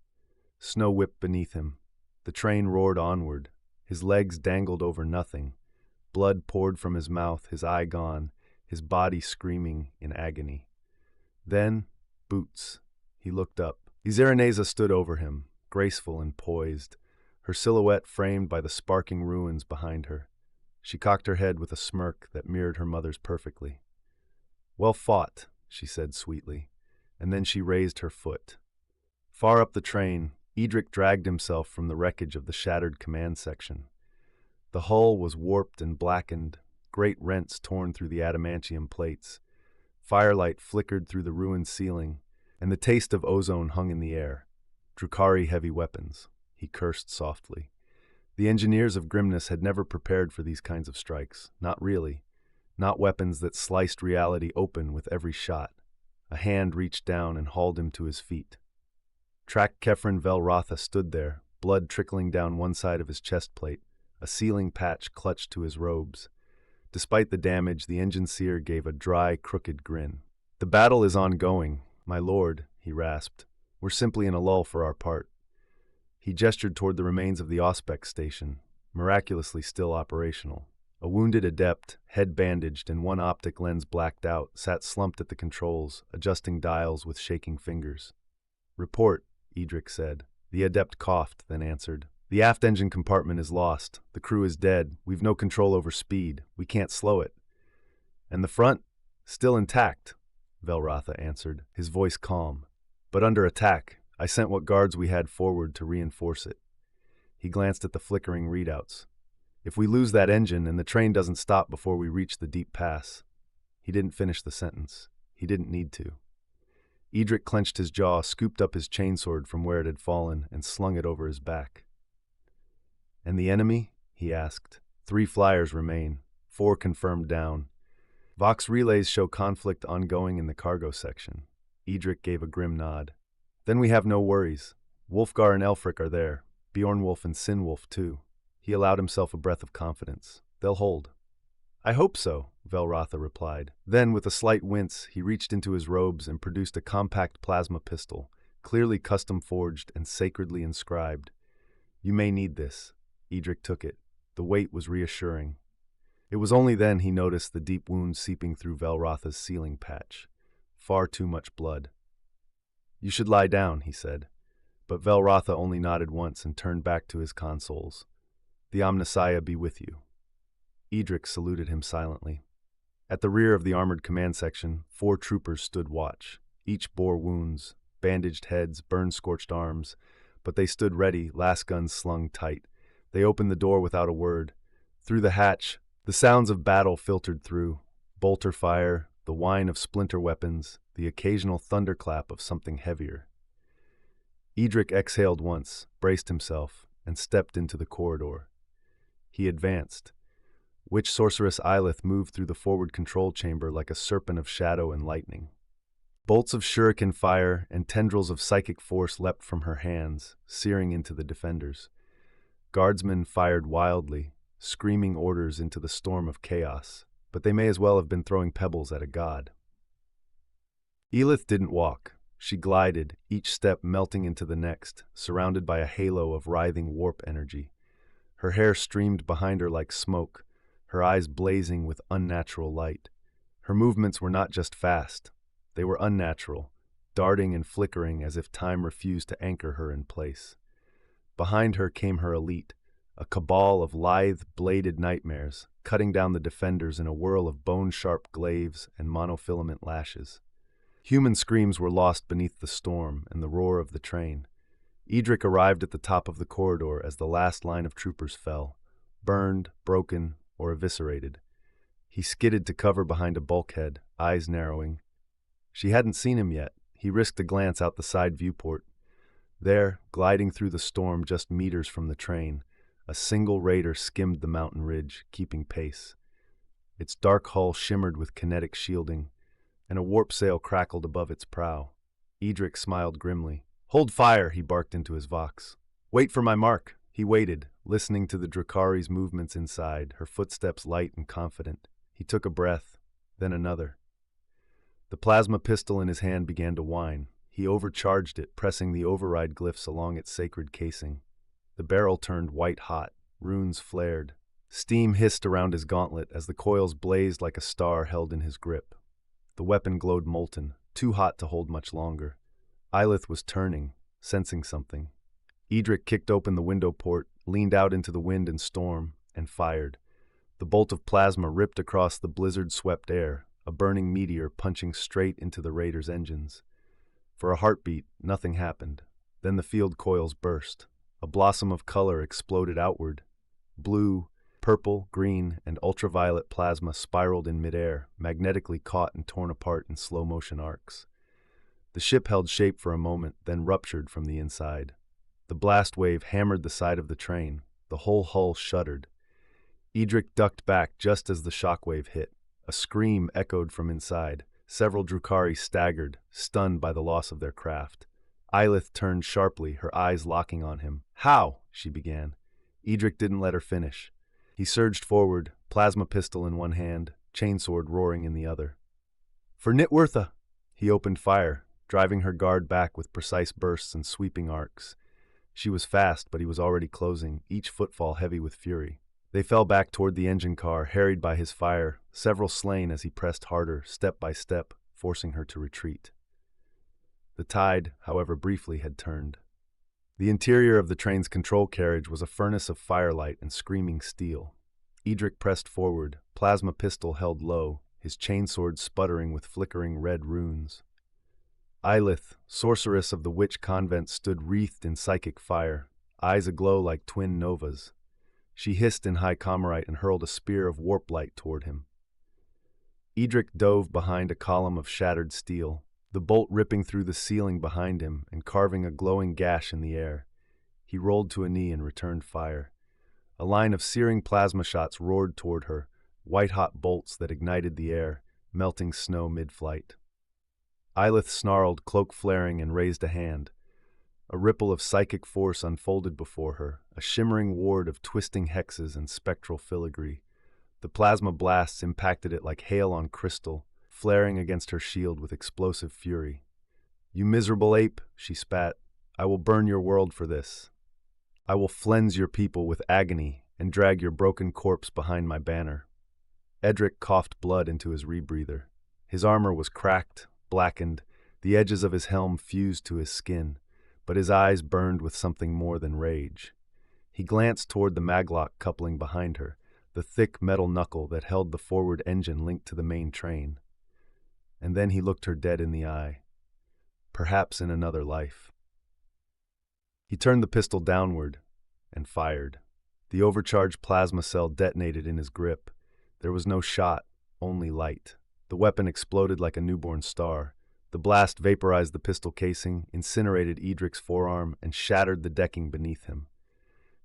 Snow whipped beneath him. The train roared onward. His legs dangled over nothing. Blood poured from his mouth, his eye gone, his body screaming in agony. Then, boots. He looked up. Eotenbāres stood over him, graceful and poised, her silhouette framed by the sparking ruins behind her. She cocked her head with a smirk that mirrored her mother's perfectly. "Well fought," she said sweetly, and then she raised her foot. Far up the train, Edric dragged himself from the wreckage of the shattered command section. The hull was warped and blackened, great rents torn through the adamantium plates. Firelight flickered through the ruined ceiling, and the taste of ozone hung in the air. Drukhari heavy weapons. He cursed softly. The engineers of Grimness had never prepared for these kinds of strikes. Not really. Not weapons that sliced reality open with every shot. A hand reached down and hauled him to his feet. Track Kefren Velrotha stood there, blood trickling down one side of his chest plate, a sealing patch clutched to his robes. Despite the damage, the engine seer gave a dry, crooked grin. "The battle is ongoing, my lord," he rasped. "We're simply in a lull for our part." He gestured toward the remains of the Auspex station, miraculously still operational. A wounded adept, head bandaged and one optic lens blacked out, sat slumped at the controls, adjusting dials with shaking fingers. "Report," Edric said. The adept coughed, then answered. "The aft engine compartment is lost. The crew is dead. We've no control over speed. We can't slow it." "And the front? Still intact," Velrotha answered, his voice calm. "But under attack. I sent what guards we had forward to reinforce it." He glanced at the flickering readouts. "If we lose that engine and the train doesn't stop before we reach the deep pass." He didn't finish the sentence. He didn't need to. Edric clenched his jaw, scooped up his chainsword from where it had fallen, and slung it over his back. "And the enemy?" he asked. 3 flyers remain. 4 confirmed down. Vox relays show conflict ongoing in the cargo section. Edric gave a grim nod. "Then we have no worries. Wulfgar and Elfric are there. Bjornwolf and Sinwolf, too." He allowed himself a breath of confidence. "They'll hold." "I hope so," Velrotha replied. Then, with a slight wince, he reached into his robes and produced a compact plasma pistol, clearly custom-forged and sacredly inscribed. "You may need this." Edric took it. The weight was reassuring. It was only then he noticed the deep wound seeping through Velrotha's sealing patch. Far too much blood. "You should lie down," he said. But Velrotha only nodded once and turned back to his consoles. The Omnissiah be with you." Edric saluted him silently. At the rear of the armored command section, 4 troopers stood watch. Each bore wounds, bandaged heads, burn-scorched arms, but they stood ready, lasguns slung tight. They opened the door without a word. Through the hatch, the sounds of battle filtered through. Bolter fire, the whine of splinter weapons, the occasional thunderclap of something heavier. Edric exhaled once, braced himself, and stepped into the corridor. He advanced. Witch sorceress Eilith moved through the forward control chamber like a serpent of shadow and lightning. Bolts of shuriken fire and tendrils of psychic force leapt from her hands, searing into the defenders. Guardsmen fired wildly, screaming orders into the storm of chaos, but they may as well have been throwing pebbles at a god. Eilith didn't walk. She glided, each step melting into the next, surrounded by a halo of writhing warp energy. Her hair streamed behind her like smoke, her eyes blazing with unnatural light. Her movements were not just fast, they were unnatural, darting and flickering as if time refused to anchor her in place. Behind her came her elite, a cabal of lithe, bladed nightmares, cutting down the defenders in a whirl of bone-sharp glaives and monofilament lashes. Human screams were lost beneath the storm and the roar of the train. Edric arrived at the top of the corridor as the last line of troopers fell, burned, broken, or eviscerated. He skidded to cover behind a bulkhead, eyes narrowing. She hadn't seen him yet. He risked a glance out the side viewport. There, gliding through the storm just meters from the train, a single raider skimmed the mountain ridge, keeping pace. Its dark hull shimmered with kinetic shielding, and a warp sail crackled above its prow. Edric smiled grimly. "Hold fire," he barked into his vox. "Wait for my mark." He waited, listening to the Drukhari's movements inside, her footsteps light and confident. He took a breath, then another. The plasma pistol in his hand began to whine. He overcharged it, pressing the override glyphs along its sacred casing. The barrel turned white-hot, runes flared. Steam hissed around his gauntlet as the coils blazed like a star held in his grip. The weapon glowed molten, too hot to hold much longer. Eilith was turning, sensing something. Edric kicked open the window port, leaned out into the wind and storm, and fired. The bolt of plasma ripped across the blizzard-swept air, a burning meteor punching straight into the raider's engines. For a heartbeat, nothing happened. Then the field coils burst. A blossom of color exploded outward. Blue, purple, green, and ultraviolet plasma spiraled in midair, magnetically caught and torn apart in slow-motion arcs. The ship held shape for a moment, then ruptured from the inside. The blast wave hammered the side of the train. The whole hull shuddered. Edric ducked back just as the shockwave hit. A scream echoed from inside. Several Drukhari staggered, stunned by the loss of their craft. Eilith turned sharply, her eyes locking on him. "How?" she began. Edric didn't let her finish. He surged forward, plasma pistol in one hand, chainsword roaring in the other. "For NihtWyrtha!" He opened fire, driving her guard back with precise bursts and sweeping arcs. She was fast, but he was already closing, each footfall heavy with fury. They fell back toward the engine car, harried by his fire, several slain as he pressed harder, step by step, forcing her to retreat. The tide, however briefly, had turned. The interior of the train's control carriage was a furnace of firelight and screaming steel. Edric pressed forward, plasma pistol held low, his chainsword sputtering with flickering red runes. Eilith, sorceress of the witch convent, stood wreathed in psychic fire, eyes aglow like twin novas. She hissed in high Comorite and hurled a spear of warp light toward him. Edric dove behind a column of shattered steel, the bolt ripping through the ceiling behind him and carving a glowing gash in the air. He rolled to a knee and returned fire. A line of searing plasma shots roared toward her, white-hot bolts that ignited the air, melting snow mid-flight. Eilith snarled, cloak flaring, and raised a hand. A ripple of psychic force unfolded before her, a shimmering ward of twisting hexes and spectral filigree. The plasma blasts impacted it like hail on crystal, flaring against her shield with explosive fury. "You miserable ape," she spat, "I will burn your world for this. I will flens your people with agony and drag your broken corpse behind my banner." Edric coughed blood into his rebreather. His armor was cracked, blackened, the edges of his helm fused to his skin, but his eyes burned with something more than rage. He glanced toward the maglock coupling behind her, the thick metal knuckle that held the forward engine linked to the main train. And then he looked her dead in the eye. Perhaps in another life. He turned the pistol downward and fired. The overcharged plasma cell detonated in his grip. There was no shot, only light. The weapon exploded like a newborn star. The blast vaporized the pistol casing, incinerated Edric's forearm, and shattered the decking beneath him.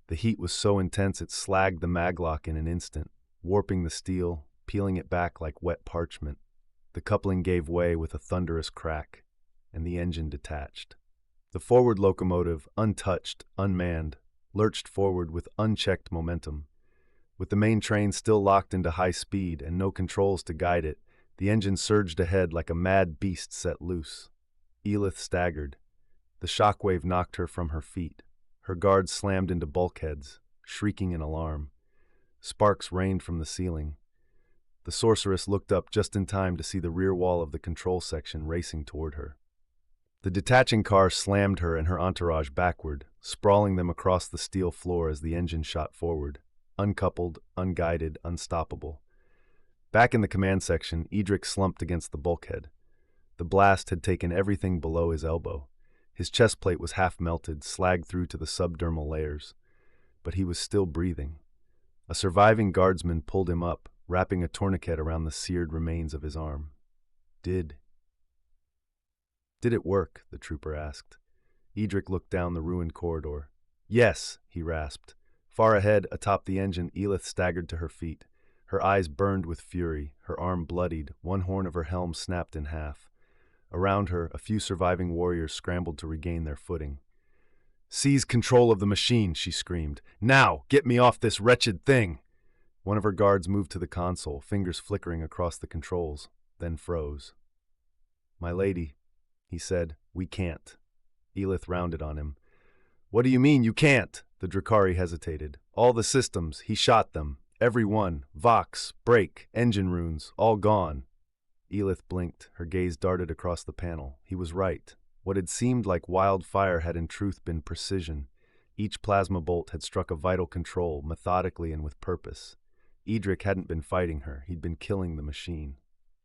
The heat was so intense it slagged the maglock in an instant, warping the steel, peeling it back like wet parchment. The coupling gave way with a thunderous crack, and the engine detached. The forward locomotive, untouched, unmanned, lurched forward with unchecked momentum. With the main train still locked into high speed and no controls to guide it, the engine surged ahead like a mad beast set loose. Eotenbāres staggered. The shockwave knocked her from her feet. Her guards slammed into bulkheads, shrieking in alarm. Sparks rained from the ceiling. The sorceress looked up just in time to see the rear wall of the control section racing toward her. The detaching car slammed her and her entourage backward, sprawling them across the steel floor as the engine shot forward, uncoupled, unguided, unstoppable. Back in the command section, Edric slumped against the bulkhead. The blast had taken everything below his elbow. His chest plate was half melted, slagged through to the subdermal layers. But he was still breathing. A surviving guardsman pulled him up, wrapping a tourniquet around the seared remains of his arm. Did it work? The trooper asked. Edric looked down the ruined corridor. Yes, he rasped. Far ahead, atop the engine, Eotenbāres staggered to her feet. Her eyes burned with fury, her arm bloodied, one horn of her helm snapped in half. Around her, a few surviving warriors scrambled to regain their footing. "Seize control of the machine," she screamed. "Now! Get me off this wretched thing!" One of her guards moved to the console, fingers flickering across the controls, then froze. "My lady," he said, "we can't." Eotenbāres rounded on him. "What do you mean, you can't?" The Drakari hesitated. "All the systems, he shot them. Every one. Vox, brake, engine runes, all gone." Eotenbāres blinked, her gaze darted across the panel. He was right. What had seemed like wildfire had in truth been precision. Each plasma bolt had struck a vital control, methodically and with purpose. Edric hadn't been fighting her, he'd been killing the machine.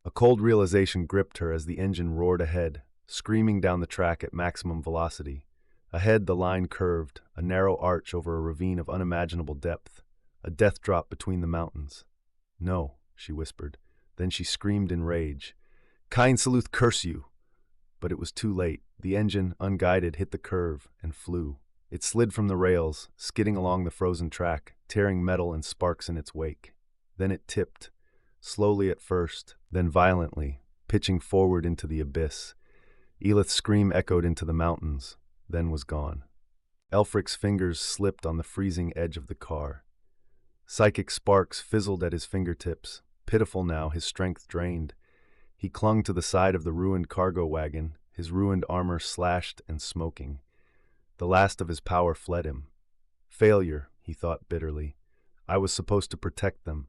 A cold realization gripped her as the engine roared ahead, screaming down the track at maximum velocity. Ahead the line curved, a narrow arch over a ravine of unimaginable depth, a death drop between the mountains. "No," she whispered. Then she screamed in rage. "Kind Saluth curse you!" But it was too late. The engine, unguided, hit the curve and flew. It slid from the rails, skidding along the frozen track, tearing metal and sparks in its wake. Then it tipped, slowly at first, then violently, pitching forward into the abyss. Eotenbāres' scream echoed into the mountains, then was gone. Elfric's fingers slipped on the freezing edge of the car. Psychic sparks fizzled at his fingertips. Pitiful now, his strength drained. He clung to the side of the ruined cargo wagon, his ruined armor slashed and smoking. The last of his power fled him. Failure, he thought bitterly. I was supposed to protect them.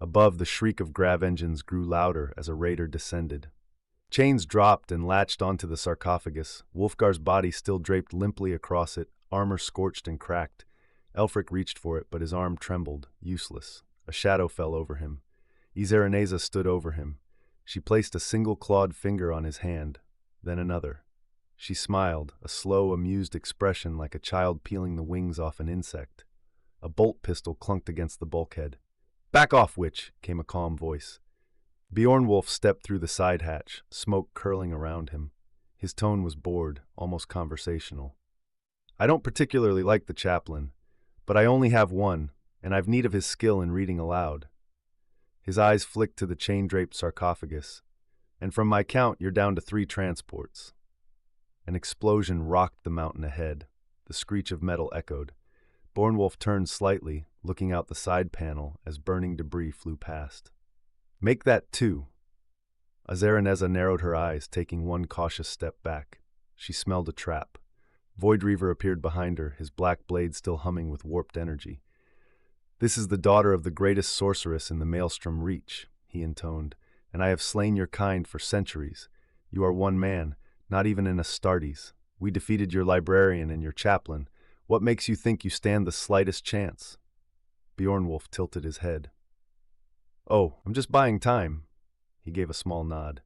Above, the shriek of grav engines grew louder as a raider descended. Chains dropped and latched onto the sarcophagus, Wulfgar's body still draped limply across it, armor scorched and cracked. Elfric reached for it, but his arm trembled, useless. A shadow fell over him. Eotenbāres stood over him. She placed a single clawed finger on his hand, then another. She smiled, a slow, amused expression like a child peeling the wings off an insect. A bolt pistol clunked against the bulkhead. "Back off, witch," came a calm voice. Beornwulf stepped through the side hatch, smoke curling around him. His tone was bored, almost conversational. "I don't particularly like the chaplain, but I only have one, and I've need of his skill in reading aloud." His eyes flicked to the chain-draped sarcophagus. "And from my count, you're down to 3 transports." An explosion rocked the mountain ahead. The screech of metal echoed. Beornwulf turned slightly, looking out the side panel as burning debris flew past. "Make that 2. Eotenbāres narrowed her eyes, taking one cautious step back. She smelled a trap. Void Reaver appeared behind her, his black blade still humming with warped energy. "This is the daughter of the greatest sorceress in the Maelstrom Reach," he intoned, "and I have slain your kind for centuries. You are one man, not even an Astartes. We defeated your librarian and your chaplain. What makes you think you stand the slightest chance?" Bjornwolf tilted his head. "Oh, I'm just buying time." He gave a small nod.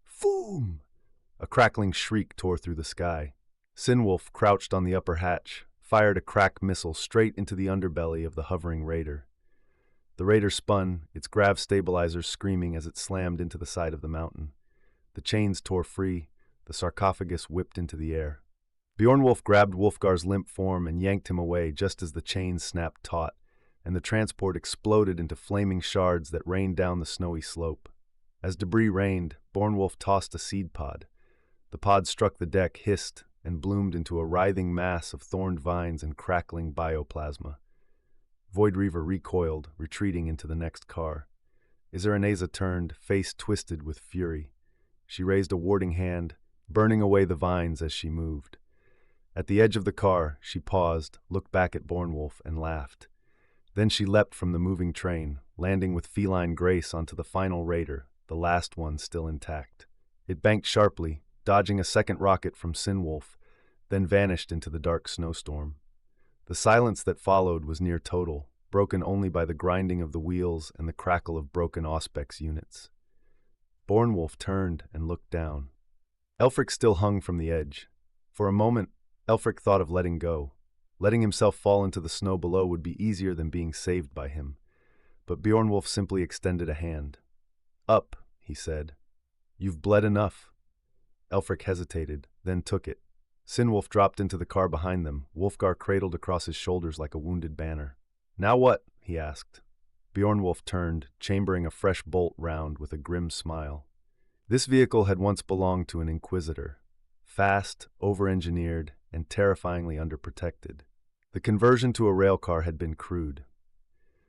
Foom! A crackling shriek tore through the sky. Sinwolf, crouched on the upper hatch, fired a crack missile straight into the underbelly of the hovering raider. The raider spun, its grav stabilizers screaming as it slammed into the side of the mountain. The chains tore free, the sarcophagus whipped into the air. Bjornwolf grabbed Wolfgar's limp form and yanked him away just as the chains snapped taut, and the transport exploded into flaming shards that rained down the snowy slope. As debris rained, Bjornwolf tossed a seed pod. The pod struck the deck, hissed, and bloomed into a writhing mass of thorned vines and crackling bioplasma. Void Reaver recoiled, retreating into the next car. Isereneza turned, face twisted with fury. She raised a warding hand, burning away the vines as she moved. At the edge of the car, she paused, looked back at Bjornwolf, and laughed. Then she leapt from the moving train, landing with feline grace onto the final raider, the last one still intact. It banked sharply, dodging a second rocket from Sinwolf, then vanished into the dark snowstorm. The silence that followed was near total, broken only by the grinding of the wheels and the crackle of broken Auspex units. Bjornwolf turned and looked down. Elfric still hung from the edge. For a moment, Elfric thought of letting go. Letting himself fall into the snow below would be easier than being saved by him. But Bjornwolf simply extended a hand. "Up," he said. "You've bled enough." Elfric hesitated, then took it. Sinwolf dropped into the car behind them, Wolfgar cradled across his shoulders like a wounded banner. "Now what?" he asked. Bjornwolf turned, chambering a fresh bolt round with a grim smile. This vehicle had once belonged to an Inquisitor. Fast, over-engineered, and terrifyingly underprotected. The conversion to a railcar had been crude.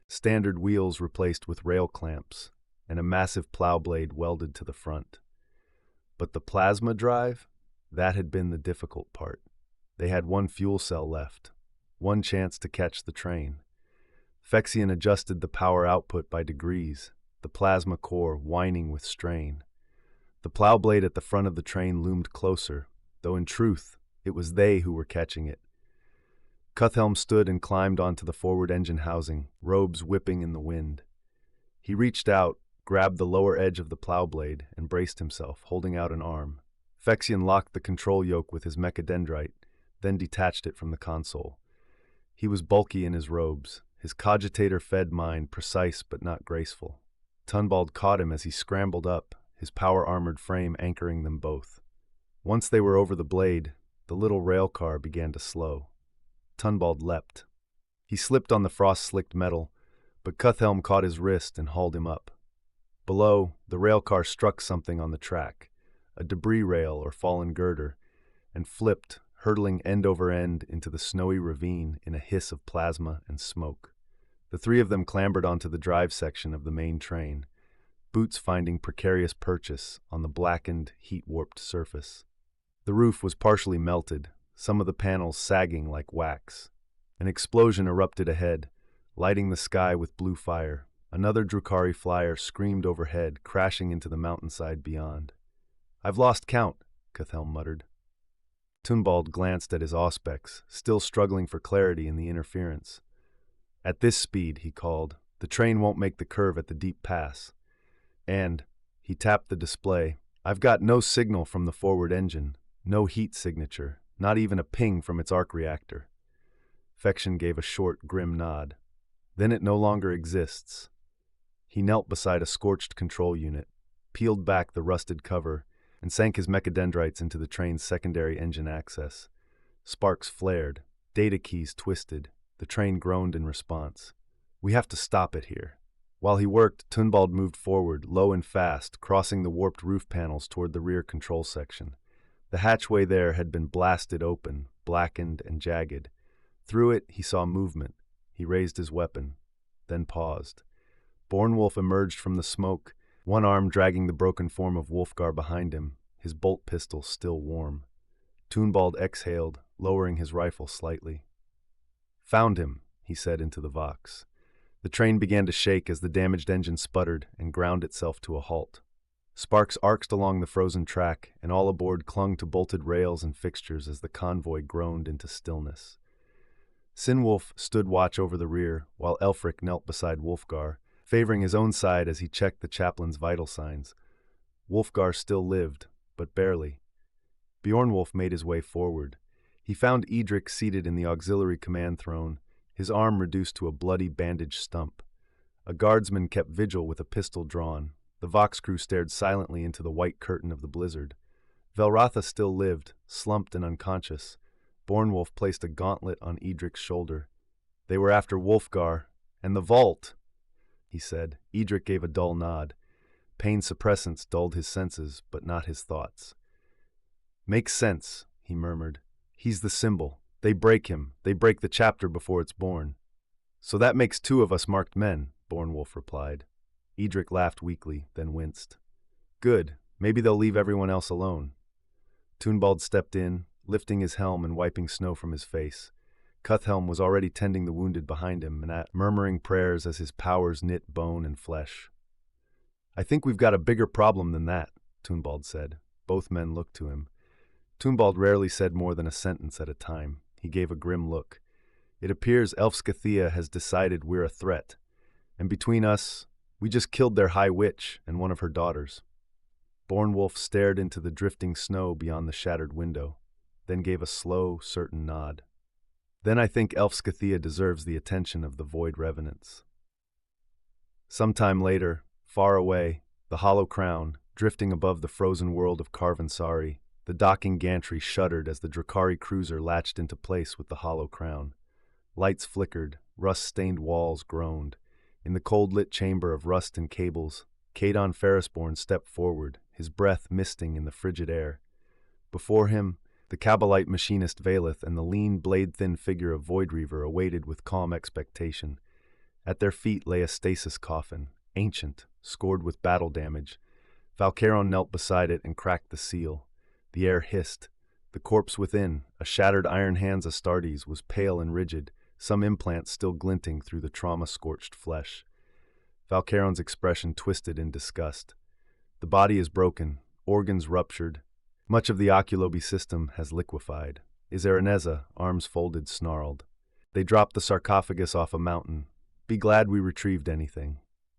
Standard wheels replaced with rail clamps, and a massive plow blade welded to the front. But the plasma drive? That had been the difficult part. They had one fuel cell left, one chance to catch the train. Phyrexian adjusted the power output by degrees, the plasma core whining with strain. The plow blade at the front of the train loomed closer, though in truth, it was they who were catching it. Cuthelm stood and climbed onto the forward engine housing, robes whipping in the wind. He reached out, grabbed the lower edge of the plow blade, and braced himself, holding out an arm. Phyrexian locked the control yoke with his mechadendrite, then detached it from the console. He was bulky in his robes, his cogitator-fed mind precise but not graceful. Tunbald caught him as he scrambled up, his power-armored frame anchoring them both. Once they were over the blade, the little rail car began to slow. Tunbald leapt. He slipped on the frost-slicked metal, but Cuthelm caught his wrist and hauled him up. Below, the rail car struck something on the track, a debris rail or fallen girder, and flipped, hurtling end over end into the snowy ravine in a hiss of plasma and smoke. The three of them clambered onto the drive section of the main train, boots finding precarious purchase on the blackened, heat-warped surface. The roof was partially melted, some of the panels sagging like wax. An explosion erupted ahead, lighting the sky with blue fire. Another Drukhari flyer screamed overhead, crashing into the mountainside beyond. "I've lost count," Cuthelm muttered. Tunbald glanced at his Auspex, still struggling for clarity in the interference. "At this speed," he called, "the train won't make the curve at the deep pass. And," he tapped the display, "I've got no signal from the forward engine, no heat signature, not even a ping from its arc reactor." Phyrexian gave a short, grim nod. "Then it no longer exists." He knelt beside a scorched control unit, peeled back the rusted cover, and sank his mechadendrites into the train's secondary engine access. Sparks flared, data keys twisted, the train groaned in response. "We have to stop it here." While he worked, Tunbald moved forward, low and fast, crossing the warped roof panels toward the rear control section. The hatchway there had been blasted open, blackened and jagged. Through it, he saw movement. He raised his weapon, then paused. Bjornwolf emerged from the smoke, one arm dragging the broken form of Wolfgar behind him, his bolt pistol still warm. Tunbald exhaled, lowering his rifle slightly. "Found him," he said into the Vox. The train began to shake as the damaged engine sputtered and ground itself to a halt. Sparks arced along the frozen track, and all aboard clung to bolted rails and fixtures as the convoy groaned into stillness. Sinwolf stood watch over the rear, while Elfric knelt beside Wulfgar, favoring his own side as he checked the chaplain's vital signs. Wulfgar still lived, but barely. Beornwulf made his way forward. He found Edric seated in the auxiliary command throne, his arm reduced to a bloody bandaged stump. A guardsman kept vigil with a pistol drawn. The Vox crew stared silently into the white curtain of the blizzard. Velratha still lived, slumped and unconscious. Beornwulf placed a gauntlet on Edric's shoulder. They were after Wulfgar, and the vault, he said. Edric gave a dull nod. Pain suppressants dulled his senses, but not his thoughts. Makes sense, he murmured. He's the symbol. They break him. They break the chapter before it's born. So that makes 2 of us marked men, Beornwulf replied. Edric laughed weakly, then winced. Good. Maybe they'll leave everyone else alone. Tunbald stepped in, lifting his helm and wiping snow from his face. Cuthhelm was already tending the wounded behind him and murmuring prayers as his powers knit bone and flesh. I think we've got a bigger problem than that, Tunbald said. Both men looked to him. Tunbald rarely said more than a sentence at a time. He gave a grim look. It appears Elfscathia has decided we're a threat. And between us, we just killed their High Witch and one of her daughters. Beornwulf stared into the drifting snow beyond the shattered window, then gave a slow, certain nod. Then I think Elfscathia deserves the attention of the Void Revenants. Sometime later, far away, the Hollow Crown, drifting above the frozen world of Carvansari, the docking gantry shuddered as the Drakari cruiser latched into place with the Hollow Crown. Lights flickered, rust-stained walls groaned. In the cold-lit chamber of rust and cables, Caedon Ferrisborn stepped forward, his breath misting in the frigid air. Before him, the Kabbalite machinist Valeth and the lean, blade-thin figure of Void Reaver awaited with calm expectation. At their feet lay a stasis coffin, ancient, scored with battle damage. Valcaron knelt beside it and cracked the seal. The air hissed. The corpse within, a shattered Iron Hands Astartes, was pale and rigid, some implants still glinting through the trauma-scorched flesh. Valcaron's expression twisted in disgust. The body is broken, organs ruptured. Much of the oculoby system has liquefied. Iseraneza, arms folded, snarled. They dropped the sarcophagus off a mountain. Be glad we retrieved anything.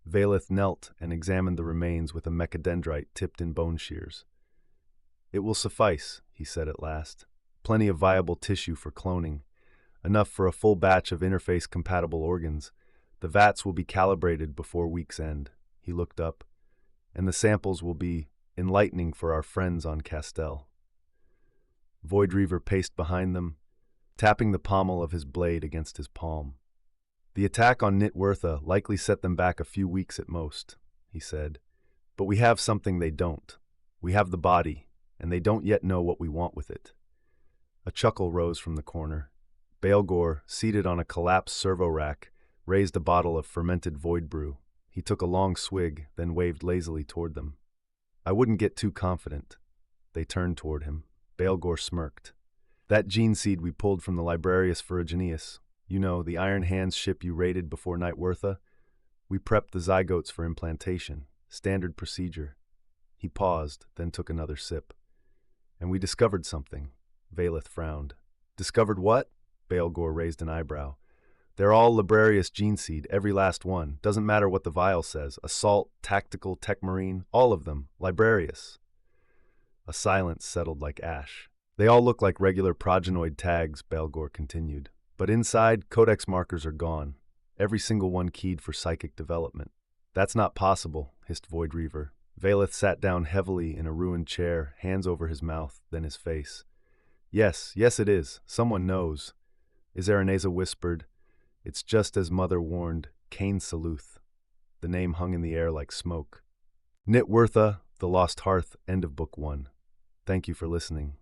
Valeth knelt and examined the remains with a mechadendrite tipped in bone shears. It will suffice, he said at last. Plenty of viable tissue for cloning. Enough for a full batch of interface-compatible organs. The vats will be calibrated before week's end. He looked up. And the samples will be enlightening for our friends on Castel. Void Reaver paced behind them, tapping the pommel of his blade against his palm. The attack on NihtWyrtha likely set them back a few weeks at most, he said. But we have something they don't. We have the body, and they don't yet know what we want with it. A chuckle rose from the corner. Baelgor, seated on a collapsed servo rack, raised a bottle of fermented void brew. He took a long swig, then waved lazily toward them. I wouldn't get too confident. They turned toward him. Baelgor smirked. That gene seed we pulled from the Librarius Ferrugineus, you know, the Iron Hands ship you raided before NihtWyrtha, we prepped the zygotes for implantation. Standard procedure. He paused, then took another sip. And we discovered something. Valeth frowned. Discovered what? Baelgor raised an eyebrow. They're all Librarius gene seed, every last one. Doesn't matter what the vial says. Assault, tactical, techmarine, all of them. Librarius. A silence settled like ash. They all look like regular progenoid tags, Baelgor continued. But inside, codex markers are gone. Every single one keyed for psychic development. That's not possible, hissed Void Reaver. Valeth sat down heavily in a ruined chair, hands over his mouth, then his face. Yes it is. Someone knows. Iseraneza whispered. It's just as Mother warned, Cain Saluth. The name hung in the air like smoke. NihtWyrtha, The Lost Harth, end of Book 1. Thank you for listening.